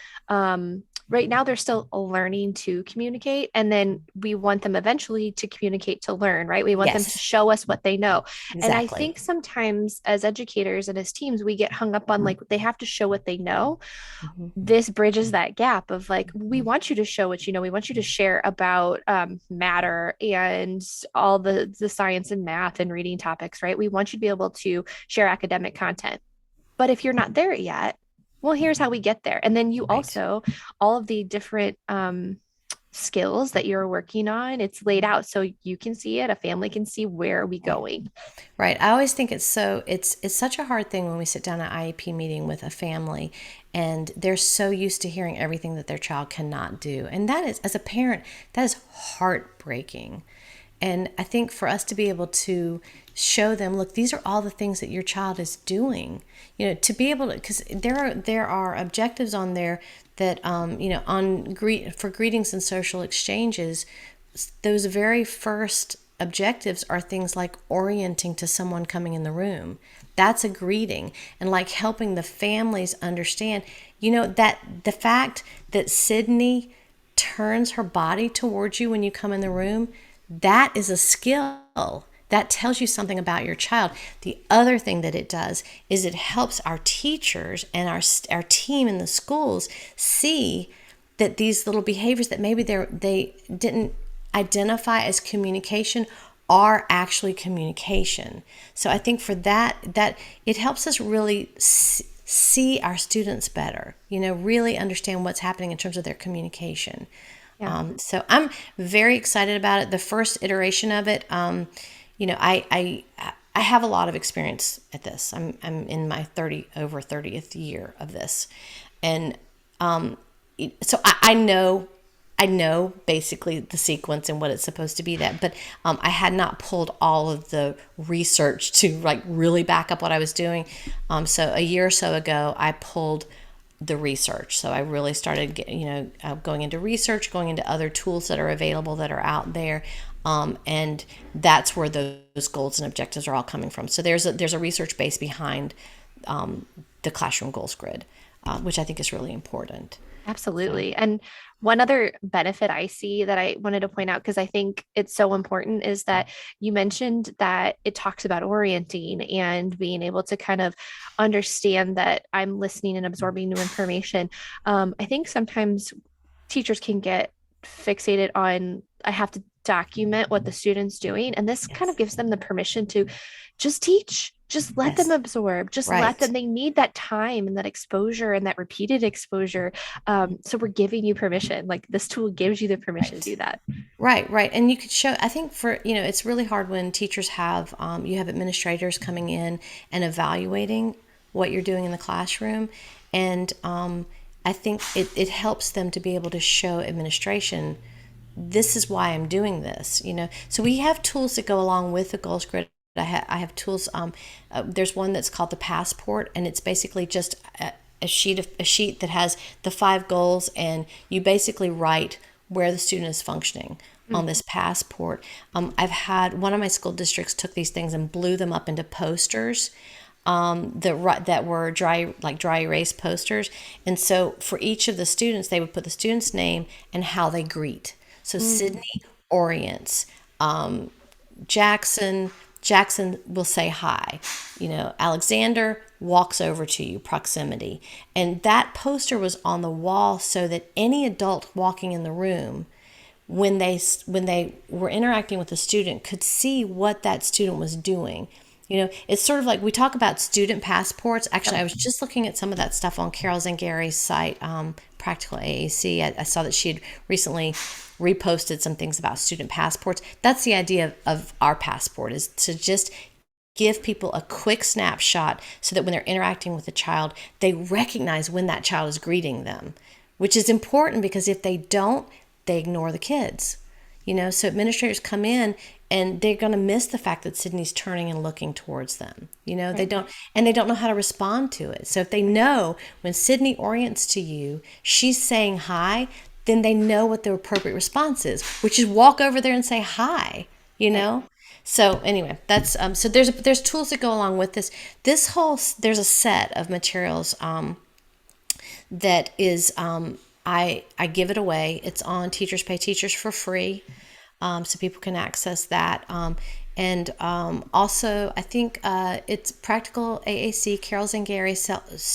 right now they're still learning to communicate, and then we want them eventually to communicate to learn, right? We want them to Yes. show us what they know. And I Exactly. think sometimes as educators and as teams we get hung up on like they have to show what they know. Mhm. This bridges that gap of like, we want you to show what you know. We want you to share about matter and all the science and math and reading topics, right? We want you to be able to share academic content. But if you're not there yet, well, here's how we get there. And then you Right. also, all of the different skills that you're working on, it's laid out so you can see it, a family can see where are we going. Right. I always think it's such a hard thing when we sit down at IEP meeting with a family and they're so used to hearing everything that their child cannot do. And that is, as a parent, that is heartbreaking. And I think for us to be able to show them, look, these are all the things that your child is doing, to be able to, because there are objectives on there that, for greetings and social exchanges, those very first objectives are things like orienting to someone coming in the room. That's a greeting. And like helping the families understand, that the fact that Sydney turns her body towards you when you come in the room, that is a skill. That tells you something about your child. The other thing that it does is it helps our teachers and our team in the schools see that these little behaviors that maybe they didn't identify as communication are actually communication. So I think for that it helps us really see our students better, really understand what's happening in terms of their communication. Yeah. So I'm very excited about it. The first iteration of it, I have a lot of experience at this. I'm in my 30th year of this, and so I know basically the sequence and what it's supposed to be that, but I had not pulled all of the research to like really back up what I was doing. So a year or so ago, I pulled the research. So I really started going into research, going into other tools that are available that are out there. And that's where those goals and objectives are all coming from. So there's a research base behind the classroom goals grid, which I think is really important. Absolutely. And one other benefit I see that I wanted to point out, because I think it's so important, is that you mentioned that it talks about orienting and being able to kind of understand that I'm listening and absorbing new information. I think sometimes teachers can get fixated on, I have to document what the student's doing. And this kind of gives them the permission to just teach. Just let them absorb, just let them, they need that time and that exposure and that repeated exposure. So we're giving you permission, like this tool gives you the permission to do that. Right. And you could show, I think it's really hard when teachers have, you have administrators coming in and evaluating what you're doing in the classroom. And I think it helps them to be able to show administration, this is why I'm doing this, So we have tools that go along with the goals grid. I have tools. There's one that's called the Passport, and it's basically just a sheet that has the 5 goals, and you basically write where the student is functioning on this passport. I've had one of my school districts took these things and blew them up into posters that were dry erase posters, and so for each of the students, they would put the student's name and how they greet. So Sydney orients, Jackson will say hi. Alexander walks over to you, proximity. And that poster was on the wall so that any adult walking in the room, when they were interacting with the student, could see what that student was doing. It's sort of like we talk about student passports. Actually, I was just looking at some of that stuff on Carol Zangary's site, Practical AAC. I saw that she had recently reposted some things about student passports. That's the idea of our passport, is to just give people a quick snapshot so that when they're interacting with a child, they recognize when that child is greeting them, which is important because if they don't, they ignore the kids. So administrators come in and they're going to miss the fact that Sydney's turning and looking towards them. Right. They don't know how to respond to it. So if they know when Sydney orients to you, she's saying hi, then they know what the appropriate response is, which is walk over there and say hi, So anyway, that's so there's tools that go along with this. There's a set of materials that is I give it away. It's on Teachers Pay Teachers for free, so people can access that. And also, I think it's Practical AAC. Carol Zangari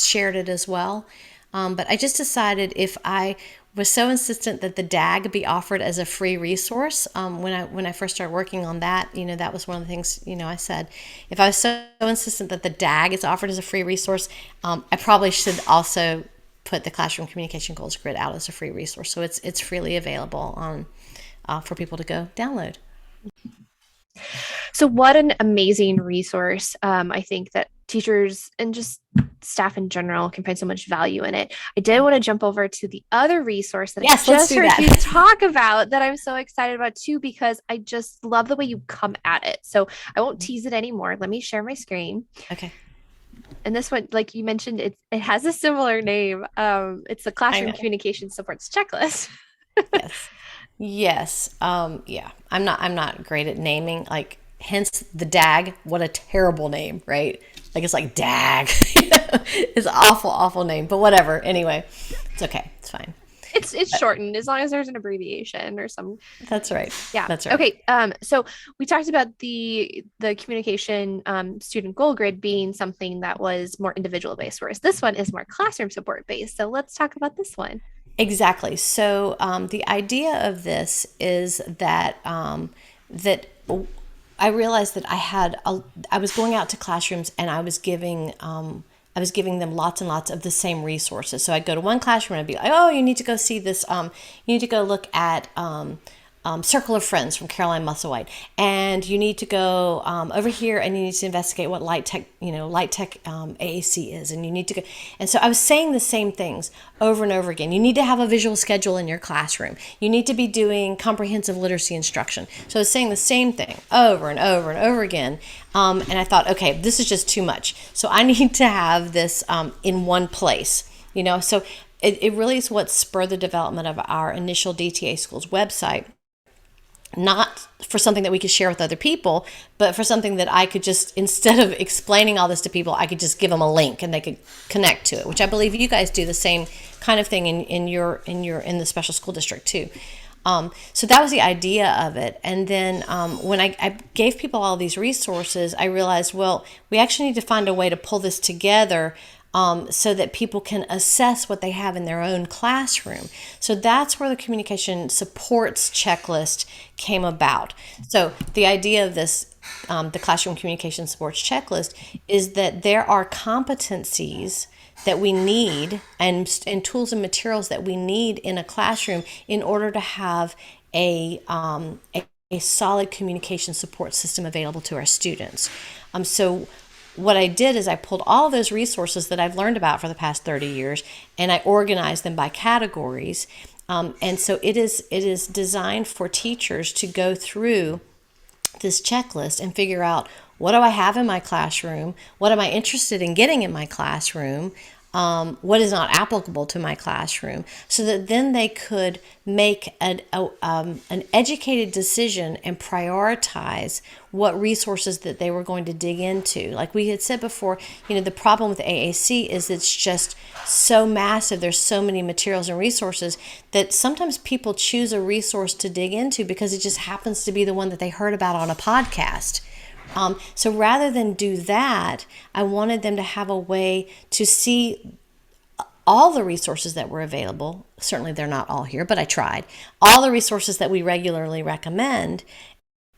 shared it as well. But I just decided if I was so insistent that the DAG be offered as a free resource, when I first started working on that, that was one of the things, I said, if I was so insistent that the DAG is offered as a free resource, I probably should also put the Classroom Communication Goals Grid out as a free resource. So it's freely available for people to go download. So what an amazing resource. I think that teachers and just staff in general can find so much value in it. I did want to jump over to the other resource that I just heard you talk about that I'm so excited about too, because I just love the way you come at it. So I won't tease it anymore. Let me share my screen. Okay. And this one, like you mentioned, it has a similar name. It's the Classroom Communication Supports Checklist. Yes. Yeah. I'm not great at naming, hence the DAG. What a terrible name, right? It's like DAG. It's an awful name, but whatever. Anyway, it's okay. It's fine. It's shortened as long as there's an abbreviation or some. That's right. Yeah. That's right. Okay. So we talked about the communication student goal grid being something that was more individual based, whereas this one is more classroom support based. So let's talk about this one. Exactly. So the idea of this is that that I realized that I was going out to classrooms and I was giving them lots and lots of the same resources. So I'd go to one classroom and I'd be like, oh, you need to go see this. You need to go look at Circle of Friends from Caroline Musselwhite, and you need to go over here and you need to investigate what Light Tech AAC is, and you need to go. And so I was saying the same things over and over again. You need to have a visual schedule in your classroom. You need to be doing comprehensive literacy instruction. So I was saying the same thing over and over and over again. And I thought, okay, this is just too much. So I need to have this in one place, So it really is what spurred the development of our initial DTA Schools website. Not for something that we could share with other people, but for something that I could just, instead of explaining all this to people, I could just give them a link and they could connect to it, which I believe you guys do the same kind of thing in the special school district too. So that was the idea of it. And then when I gave people all these resources, I realized, well, we actually need to find a way to pull this together so that people can assess what they have in their own classroom. So that's where the communication supports checklist came about. So the idea of this, the classroom communication supports checklist, is that there are competencies that we need and tools and materials that we need in a classroom in order to have a solid communication support system available to our students. So what I did is I pulled all of those resources that I've learned about for the past 30 years and I organized them by categories. And so it is designed for teachers to go through this checklist and figure out, what do I have in my classroom? What am I interested in getting in my classroom? What is not applicable to my classroom, so that then they could make an educated decision and prioritize what resources that they were going to dig into. Like we had said before, the problem with AAC is it's just so massive. There's so many materials and resources that sometimes people choose a resource to dig into because it just happens to be the one that they heard about on a podcast. So rather than do that, I wanted them to have a way to see all the resources that were available. Certainly they're not all here, but I tried. All the resources that we regularly recommend,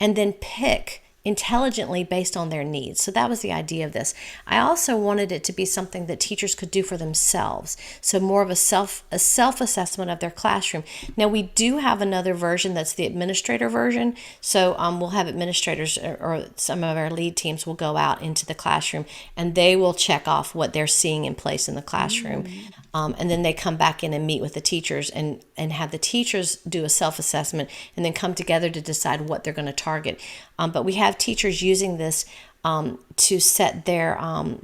and then pick intelligently based on their needs. So that was the idea of this. I also wanted it to be something that teachers could do for themselves. So more of a self-assessment of their classroom. Now we do have another version that's the administrator version. So we'll have administrators or some of our lead teams will go out into the classroom and they will check off what they're seeing in place in the classroom. And then they come back in and meet with the teachers and have the teachers do a self-assessment and then come together to decide what they're going to target. But we have teachers using this to set their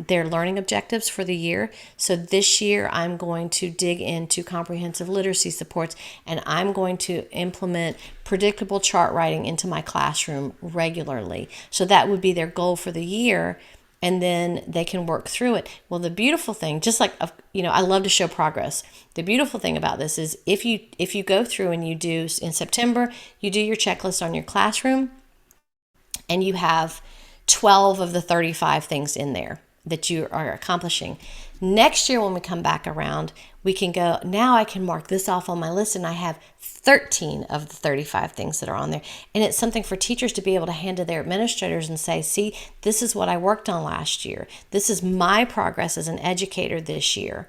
learning objectives for the year. So this year I'm going to dig into comprehensive literacy supports, and I'm going to implement predictable chart writing into my classroom regularly. So that would be their goal for the year, and then they can work through it. Well, the beautiful thing, just like, I love to show progress. The beautiful thing about this is if you go through and you do in September, you do your checklist on your classroom, and you have 12 of the 35 things in there that you are accomplishing. Next year, when we come back around, we can go, now I can mark this off on my list, and I have 13 of the 35 things that are on there. And it's something for teachers to be able to hand to their administrators and say, see, this is what I worked on last year. This is my progress as an educator this year.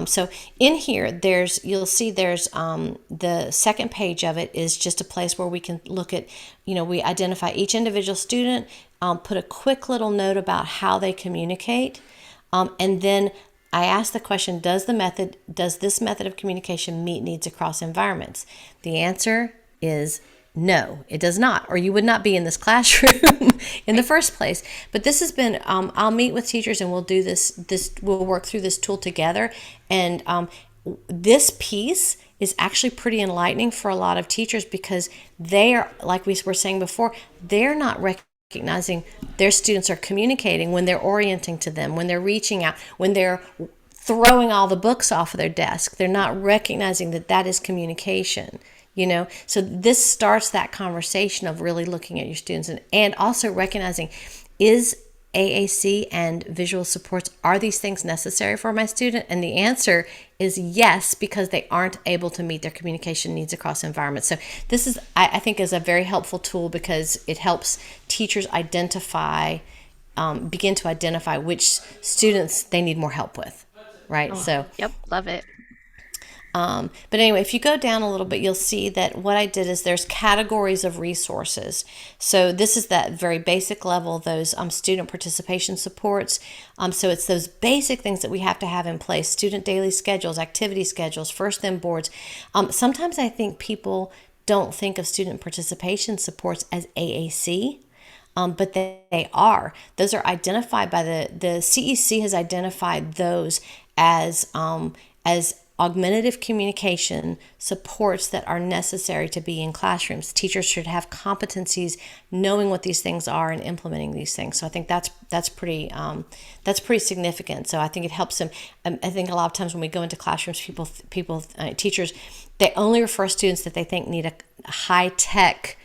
So in here, you'll see there's the second page of it is just a place where we can look at, we identify each individual student, put a quick little note about how they communicate. And then I ask the question, does this method of communication meet needs across environments? The answer is no, it does not, or you would not be in this classroom in the first place. But this has been, I'll meet with teachers and we'll do we'll work through this tool together. And this piece is actually pretty enlightening for a lot of teachers because they are, like we were saying before, they're not recognizing their students are communicating when they're orienting to them, when they're reaching out, when they're throwing all the books off of their desk. They're not recognizing that is communication. So this starts that conversation of really looking at your students and also recognizing, is AAC and visual supports, are these things necessary for my student? And the answer is yes, because they aren't able to meet their communication needs across environments. So this is, I think, is a very helpful tool because it helps teachers begin to identify which students they need more help with, right? Yep, love it. But anyway, if you go down a little bit, you'll see that what I did is there's categories of resources. So this is that very basic level, those student participation supports. So it's those basic things that we have to have in place: student daily schedules, activity schedules, first then boards. Sometimes I think people don't think of student participation supports as AAC. But they are. Those are identified by the CEC has identified those as augmentative communication supports that are necessary to be in classrooms. Teachers should have competencies knowing what these things are and implementing these things. So I think that's pretty significant. So I think it helps them. I think a lot of times when we go into classrooms, teachers, they only refer students that they think need a high-tech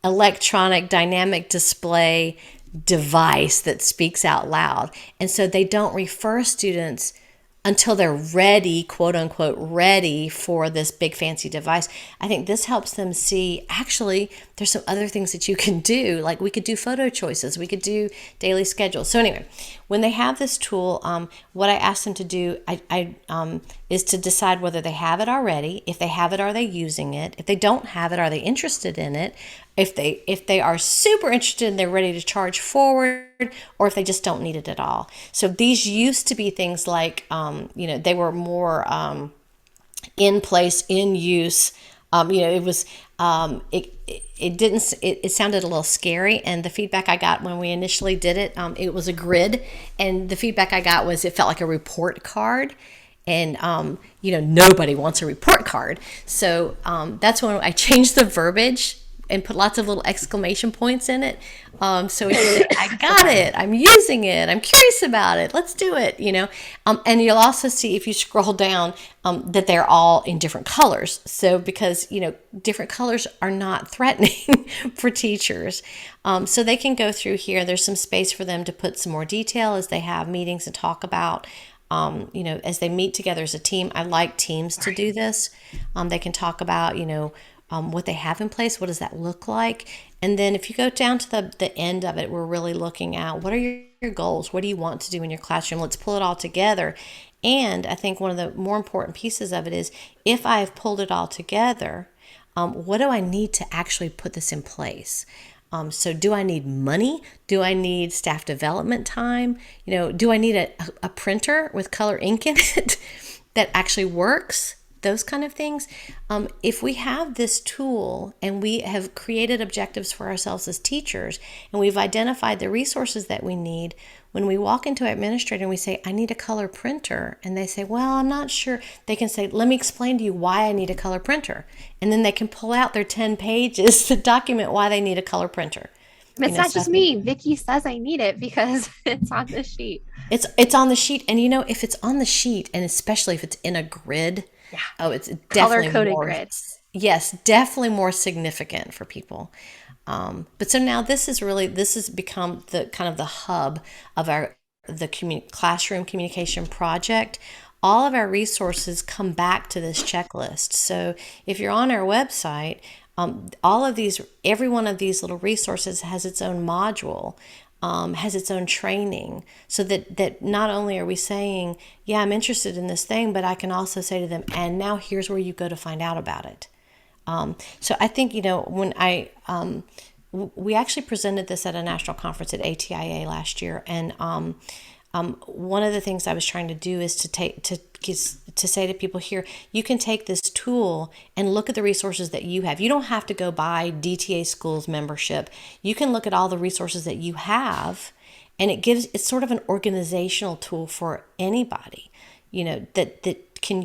electronic dynamic display device that speaks out loud. And so they don't refer students until they're ready, quote unquote, ready for this big fancy device. I think this helps them see, actually, there's some other things that you can do. Like we could do photo choices, we could do daily schedules. So anyway, when they have this tool, what I ask them to do is to decide whether they have it already. If they have it, are they using it? If they don't have it, are they interested in it? If they are super interested and they're ready to charge forward, or if they just don't need it at all. So these used to be things like, they were more in place, in use. It was, it sounded a little scary. And the feedback I got when we initially did it, it was a grid. And the feedback I got was it felt like a report card. And, nobody wants a report card. So that's when I changed the verbiage and put lots of little exclamation points in it. So it's, I got it, I'm using it, I'm curious about it, let's do it, And you'll also see if you scroll down that they're all in different colors. So because, different colors are not threatening for teachers. So they can go through here. There's some space for them to put some more detail as they have meetings and talk about, as they meet together as a team. I like teams to do this. They can talk about, what they have in place. What does that look like? And then if you go down to the end of it, we're really looking at what are your goals? What do you want to do in your classroom? Let's pull it all together. And I think one of the more important pieces of it is, if I've pulled it all together, what do I need to actually put this in place? So do I need money? Do I need staff development time? Do I need a printer with color ink in it that actually works? Those kind of things. If we have this tool and we have created objectives for ourselves as teachers, and we've identified the resources that we need, when we walk into an administrator and we say, I need a color printer, and they say, well, I'm not sure, they can say, let me explain to you why I need a color printer. And then they can pull out their 10 pages to document why they need a color printer. It's not just me. Vicki says I need it because it's on the sheet. It's on the sheet. And if it's on the sheet, and especially if it's in a grid, it's definitely color-coded more, grid. Yes, definitely more significant for people. But so now this has become the kind of the hub of the classroom communication project. All of our resources come back to this checklist. So if you're on our website, every one of these little resources has its own module, has its own training, so that not only are we saying, yeah, I'm interested in this thing, but I can also say to them, and now here's where you go to find out about it. So I think, when we actually presented this at a national conference at ATIA last year, and one of the things I was trying to do is to say to people here, you can take this tool and look at the resources that you have. You don't have to go buy DTA Schools membership. You can look at all the resources that you have, and it's sort of an organizational tool for anybody, that can,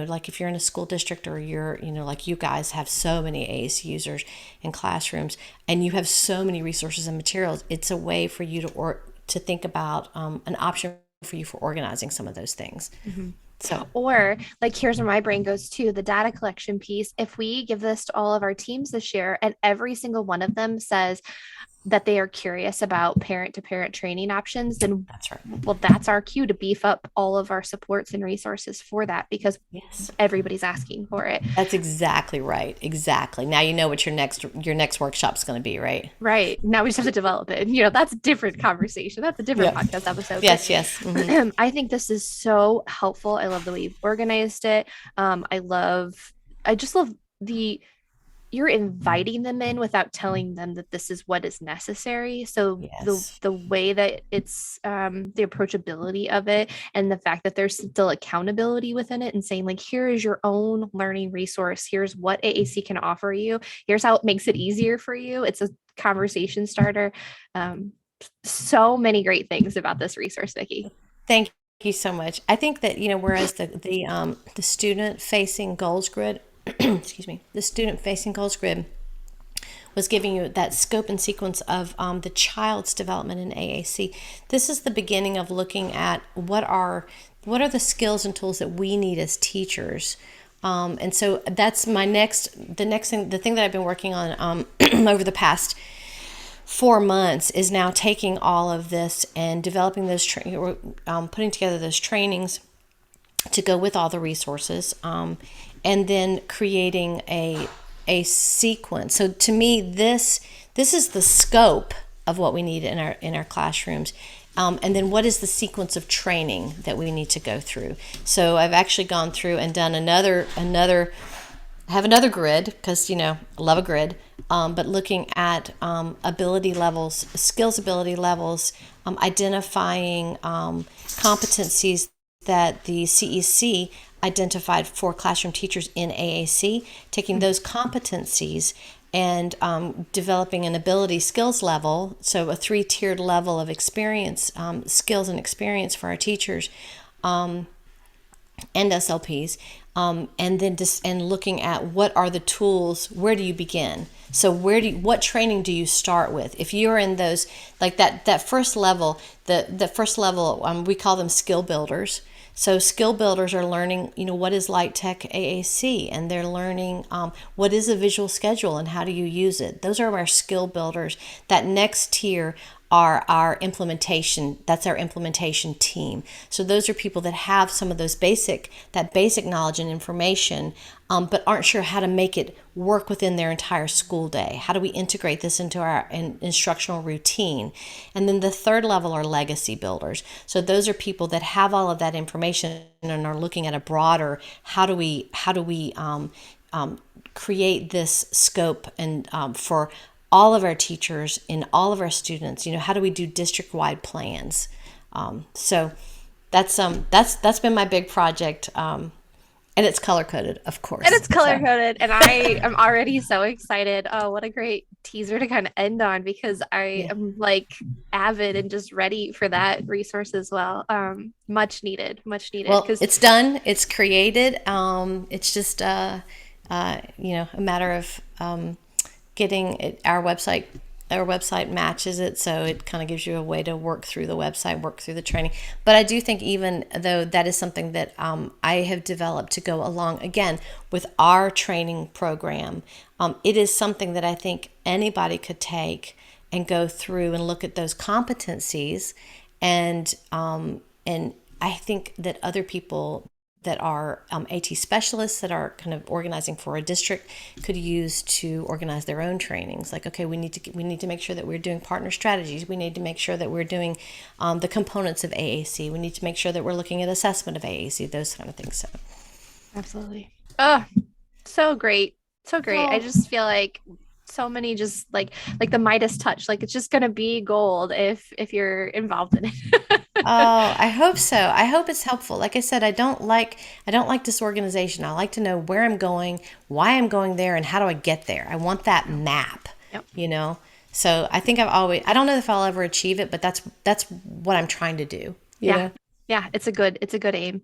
like if you're in a school district, or you're, like you guys have so many AAC users in classrooms, and you have so many resources and materials, it's a way for you to think about an option for you for organizing some of those things. Mm-hmm. So, or like, here's where my brain goes to, the data collection piece. If we give this to all of our teams this year, and every single one of them says that they are curious about parent-to-parent training options, then that's right. Well, that's our cue to beef up all of our supports and resources for that, because everybody's asking for it. That's exactly right. Exactly. Now you know what your next workshop's going to be, right? Right. Now we just have to develop it. That's a different conversation. That's a different podcast episode. Yes, yes. Mm-hmm. I think this is so helpful. I love the way you've organized it. I just love you're inviting them in without telling them that this is what is necessary. So the way that it's the approachability of it, and the fact that there's still accountability within it, and saying, like, here is your own learning resource. Here's what AAC can offer you. Here's how it makes it easier for you. It's a conversation starter. So many great things about this resource, Vicki. Thank you so much. I think that, whereas the student facing goals grid, excuse me, the student-facing goals grid was giving you that scope and sequence of the child's development in AAC. This is the beginning of looking at what are the skills and tools that we need as teachers. And so that's the thing that I've been working on over the past 4 months is now taking all of this and developing those, putting together those trainings to go with all the resources. And then creating a sequence. So to me, this is the scope of what we need in our classrooms. And then what is the sequence of training that we need to go through? So I've actually gone through and done another grid, because I love a grid, but looking at ability levels, skills ability levels, identifying competencies that the CEC identified for classroom teachers in AAC, taking those competencies and developing an ability skills level, so a 3-tiered level of experience, skills and experience for our teachers and SLPs, and then looking at what are the tools, where do you begin? So what training do you start with? If you're in those, like that first level, the first level, we call them skill builders. So skill builders are learning, what is Light Tech AAC, and they're learning what is a visual schedule and how do you use it. Those are our skill builders. That next tier are our implementation. That's our implementation team. So those are people that have some of those basic knowledge and information, but aren't sure how to make it work within their entire school day. How do we integrate this into our instructional routine? And then the third level are legacy builders. So those are people that have all of that information and are looking at a broader, how do we create this scope and for all of our teachers and all of our students. How do we do district-wide plans? So that's been my big project, and it's color-coded, of course. And it's color-coded, and I am already so excited. Oh, what a great teaser to kind of end on, because I am like avid and just ready for that resource as well. Much needed. Well, it's done. It's created. It's just a matter of getting it. Our website matches it, so it kind of gives you a way to work through the website, work through the training. But I do think, even though that is something that I have developed to go along again with our training program, it is something that I think anybody could take and go through and look at those competencies, and I think that other people that are AT specialists that are kind of organizing for a district could use to organize their own trainings. Like, okay, we need to make sure that we're doing partner strategies. We need to make sure that we're doing the components of AAC. We need to make sure that we're looking at assessment of AAC, those kind of things. So, absolutely. Oh, so great. So great. I just feel like so many, just like the Midas touch, like it's just going to be gold if you're involved in it. Oh, I hope so. I hope it's helpful. Like I said, I don't like disorganization. I like to know where I'm going, why I'm going there, and how do I get there. I want that map. Yep. So I think I don't know if I'll ever achieve it, but that's what I'm trying to do. You know? Yeah, it's a good aim.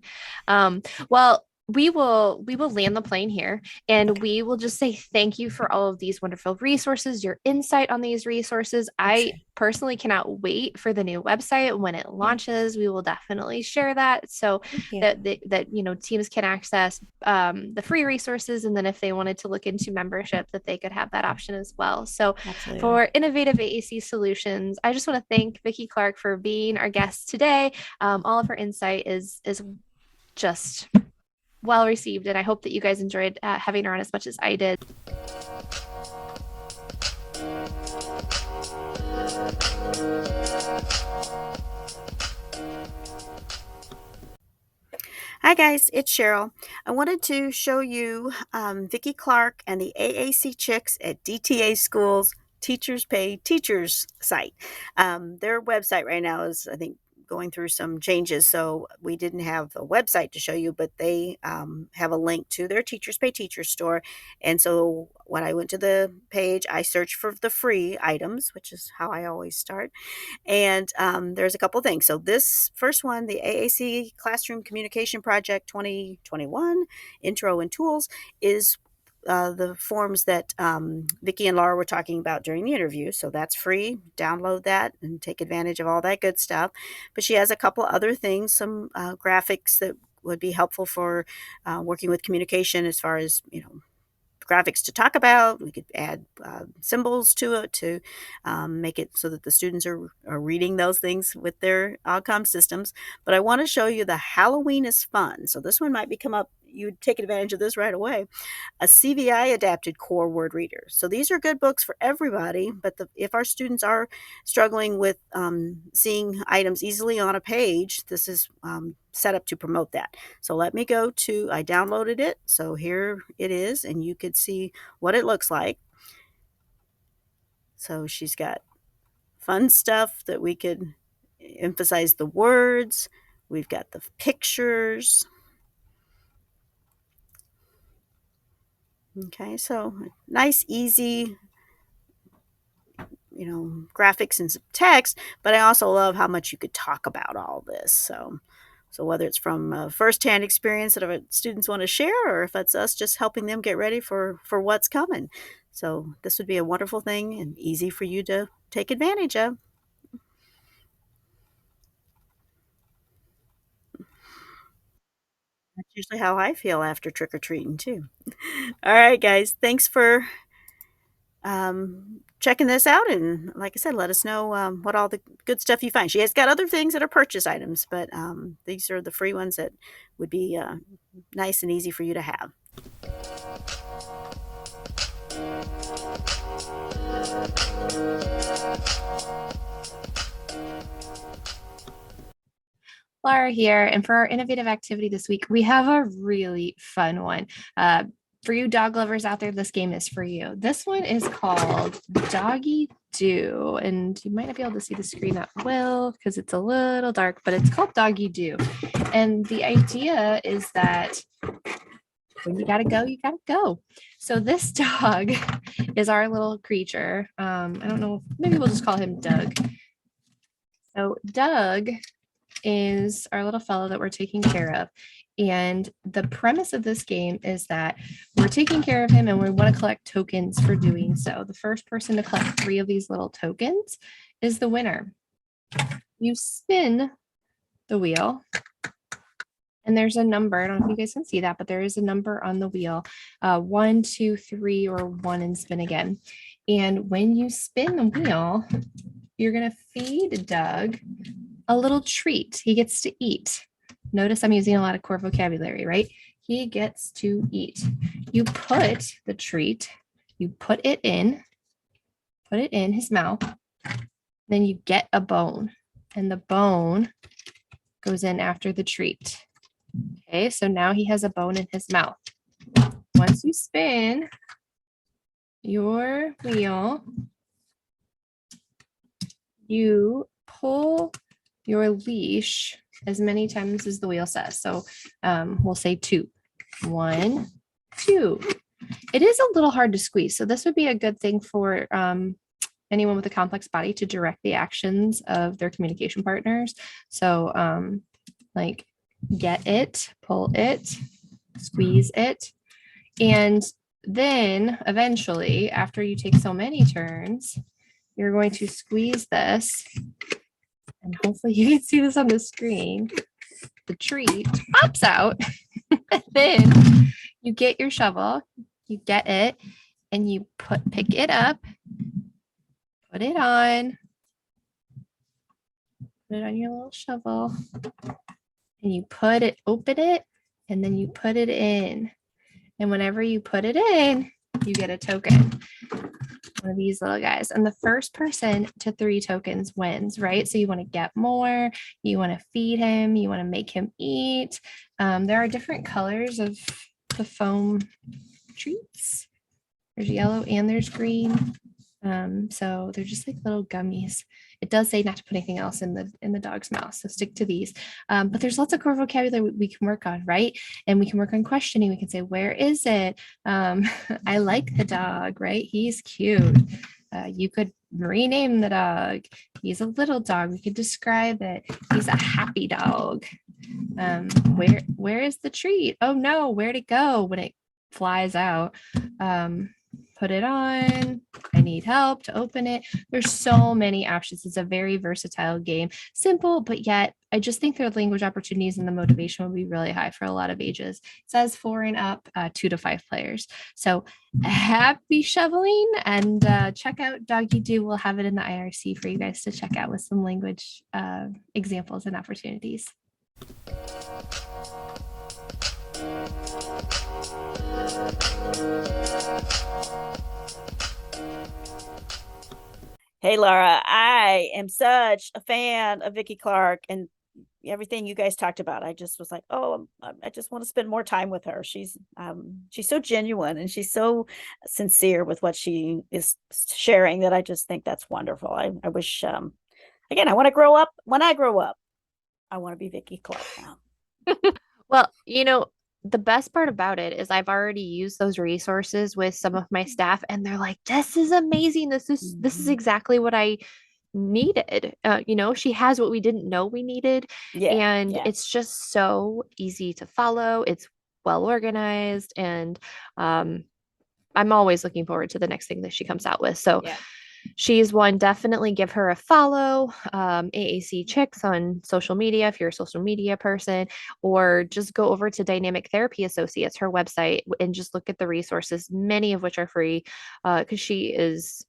Well, we will land the plane here, and we will just say thank you for all of these wonderful resources, your insight on these resources. I personally cannot wait for the new website when it launches. We will definitely share that so that teams can access the free resources, and then if they wanted to look into membership, that they could have that option as well. So for Innovative AAC Solutions, I just want to thank Vicki Clarke for being our guest today. All of her insight is just well received, and I hope that you guys enjoyed having her on as much as I did. Hi guys, it's Cheryl. I wanted to show you Vicki Clarke and the AAC Chicks at DTA Schools Teachers Pay Teachers site. Their website right now is, I think, going through some changes, so we didn't have a website to show you, but they have a link to their Teachers Pay Teachers store. And so when I went to the page, I searched for the free items, which is how I always start. And there's a couple things. So this first one, the AAC Classroom Communication Project 2021 Intro and Tools, is the forms that Vicki and Laura were talking about during the interview. So that's free. Download that and take advantage of all that good stuff. But she has a couple other things, some graphics that would be helpful for working with communication, as far as, graphics to talk about. We could add symbols to it to make it so that the students are reading those things with their outcome systems. But I want to show you the Halloween is Fun. So this one might come up. You'd take advantage of this right away. A CVI adapted core word reader. So these are good books for everybody, but if our students are struggling with seeing items easily on a page, this is set up to promote that. So let me I downloaded it. So here it is, and you could see what it looks like. So she's got fun stuff that we could emphasize the words. We've got the pictures. Okay, so nice, easy, graphics and some text, but I also love how much you could talk about all this. So whether it's from a firsthand experience that our students want to share, or if it's us just helping them get ready for what's coming. So this would be a wonderful thing and easy for you to take advantage of. That's usually how I feel after trick-or-treating too. All right, guys. Thanks for checking this out. And like I said, let us know what all the good stuff you find. She has got other things that are purchase items, but these are the free ones that would be nice and easy for you to have. Laura here, and for our innovative activity this week, we have a really fun one. For you dog lovers out there, this game is for you. This one is called Doggy Do, and you might not be able to see the screen that well because it's a little dark, but it's called Doggy Do. And the idea is that when you gotta go, you gotta go. So this dog is our little creature. I don't know, maybe we'll just call him Doug. So Doug is our little fellow that we're taking care of. And the premise of this game is that we're taking care of him and we want to collect tokens for doing so. The first person to collect 3 of these little tokens is the winner. You spin the wheel and there's a number. I don't know if you guys can see that, but there is a number on the wheel. 1, 2, 3, or 1 and spin again. And when you spin the wheel, you're going to feed Doug a little treat. He gets to eat. Notice I'm using a lot of core vocabulary, right? He gets to eat. You put the treat, you put it in his mouth, then you get a bone, and the bone goes in after the treat. Okay, so now he has a bone in his mouth. Once you spin your wheel, you pull your leash as many times as the wheel says. So we'll say 2. 1, 2. It is a little hard to squeeze. So this would be a good thing for anyone with a complex body to direct the actions of their communication partners. So like get it, pull it, squeeze it. And then eventually, after you take so many turns, you're going to squeeze this. And hopefully you can see this on the screen. The treat pops out. Then you get your shovel, you get it, and you pick it up, put it on your little shovel, and you open it, and then you put it in. And whenever you put it in, you get a token. One of these little guys, and the first person to 3 tokens wins, right? So you want to get more, you want to feed him, you want to make him eat. There are different colors of the foam treats. There's yellow and there's green. So they're just like little gummies. It does say not to put anything else in the dog's mouth, so stick to these. But there's lots of core vocabulary we can work on, right? And we can work on questioning. We can say, where is it? I like the dog, right? He's cute. You could rename the dog. He's a little dog. We could describe it. He's a happy dog. Where is the treat? Oh no, where'd it go when it flies out? Put it on. I need help to open it. There's so many options. It's a very versatile game. Simple, but yet I just think the language opportunities and the motivation will be really high for a lot of ages. It says 4 and up, 2 to 5 players. So happy shoveling, and check out Doggy Do. We'll have it in the IRC for you guys to check out with some language examples and opportunities. Hey, Laura, I am such a fan of Vicki Clarke and everything you guys talked about. I just was like, oh, I just want to spend more time with her. She's so genuine and she's so sincere with what she is sharing that I just think that's wonderful. I wish, again, I want to grow up. When I grow up, I want to be Vicki Clarke now. Well, the best part about it is I've already used those resources with some of my staff, and they're like, this is amazing. This is exactly what I needed. She has what we didn't know we needed. It's just so easy to follow. It's well organized, and I'm always looking forward to the next thing that she comes out with. So she's one. Definitely give her a follow. AAC Chicks on social media if you're a social media person, or just go over to Dynamic Therapy Associates, her website, and just look at the resources, many of which are free, because she is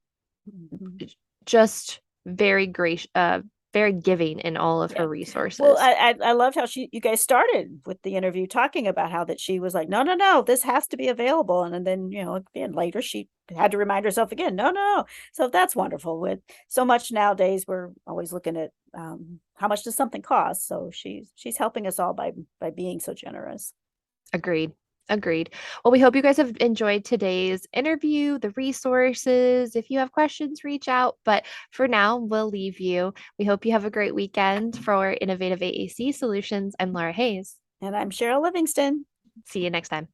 just very gracious, very giving in all of her resources. Well, I loved how you guys started with the interview talking about how that she was like, no, this has to be available. And then, again, later she had to remind herself again, no. So that's wonderful. With so much nowadays, we're always looking at how much does something cost. So she's helping us all by being so generous. Agreed. Well, we hope you guys have enjoyed today's interview, the resources. If you have questions, reach out. But for now, we'll leave you. We hope you have a great weekend. For Innovative AAC Solutions, I'm Laura Hayes. And I'm Cheryl Livingston. See you next time.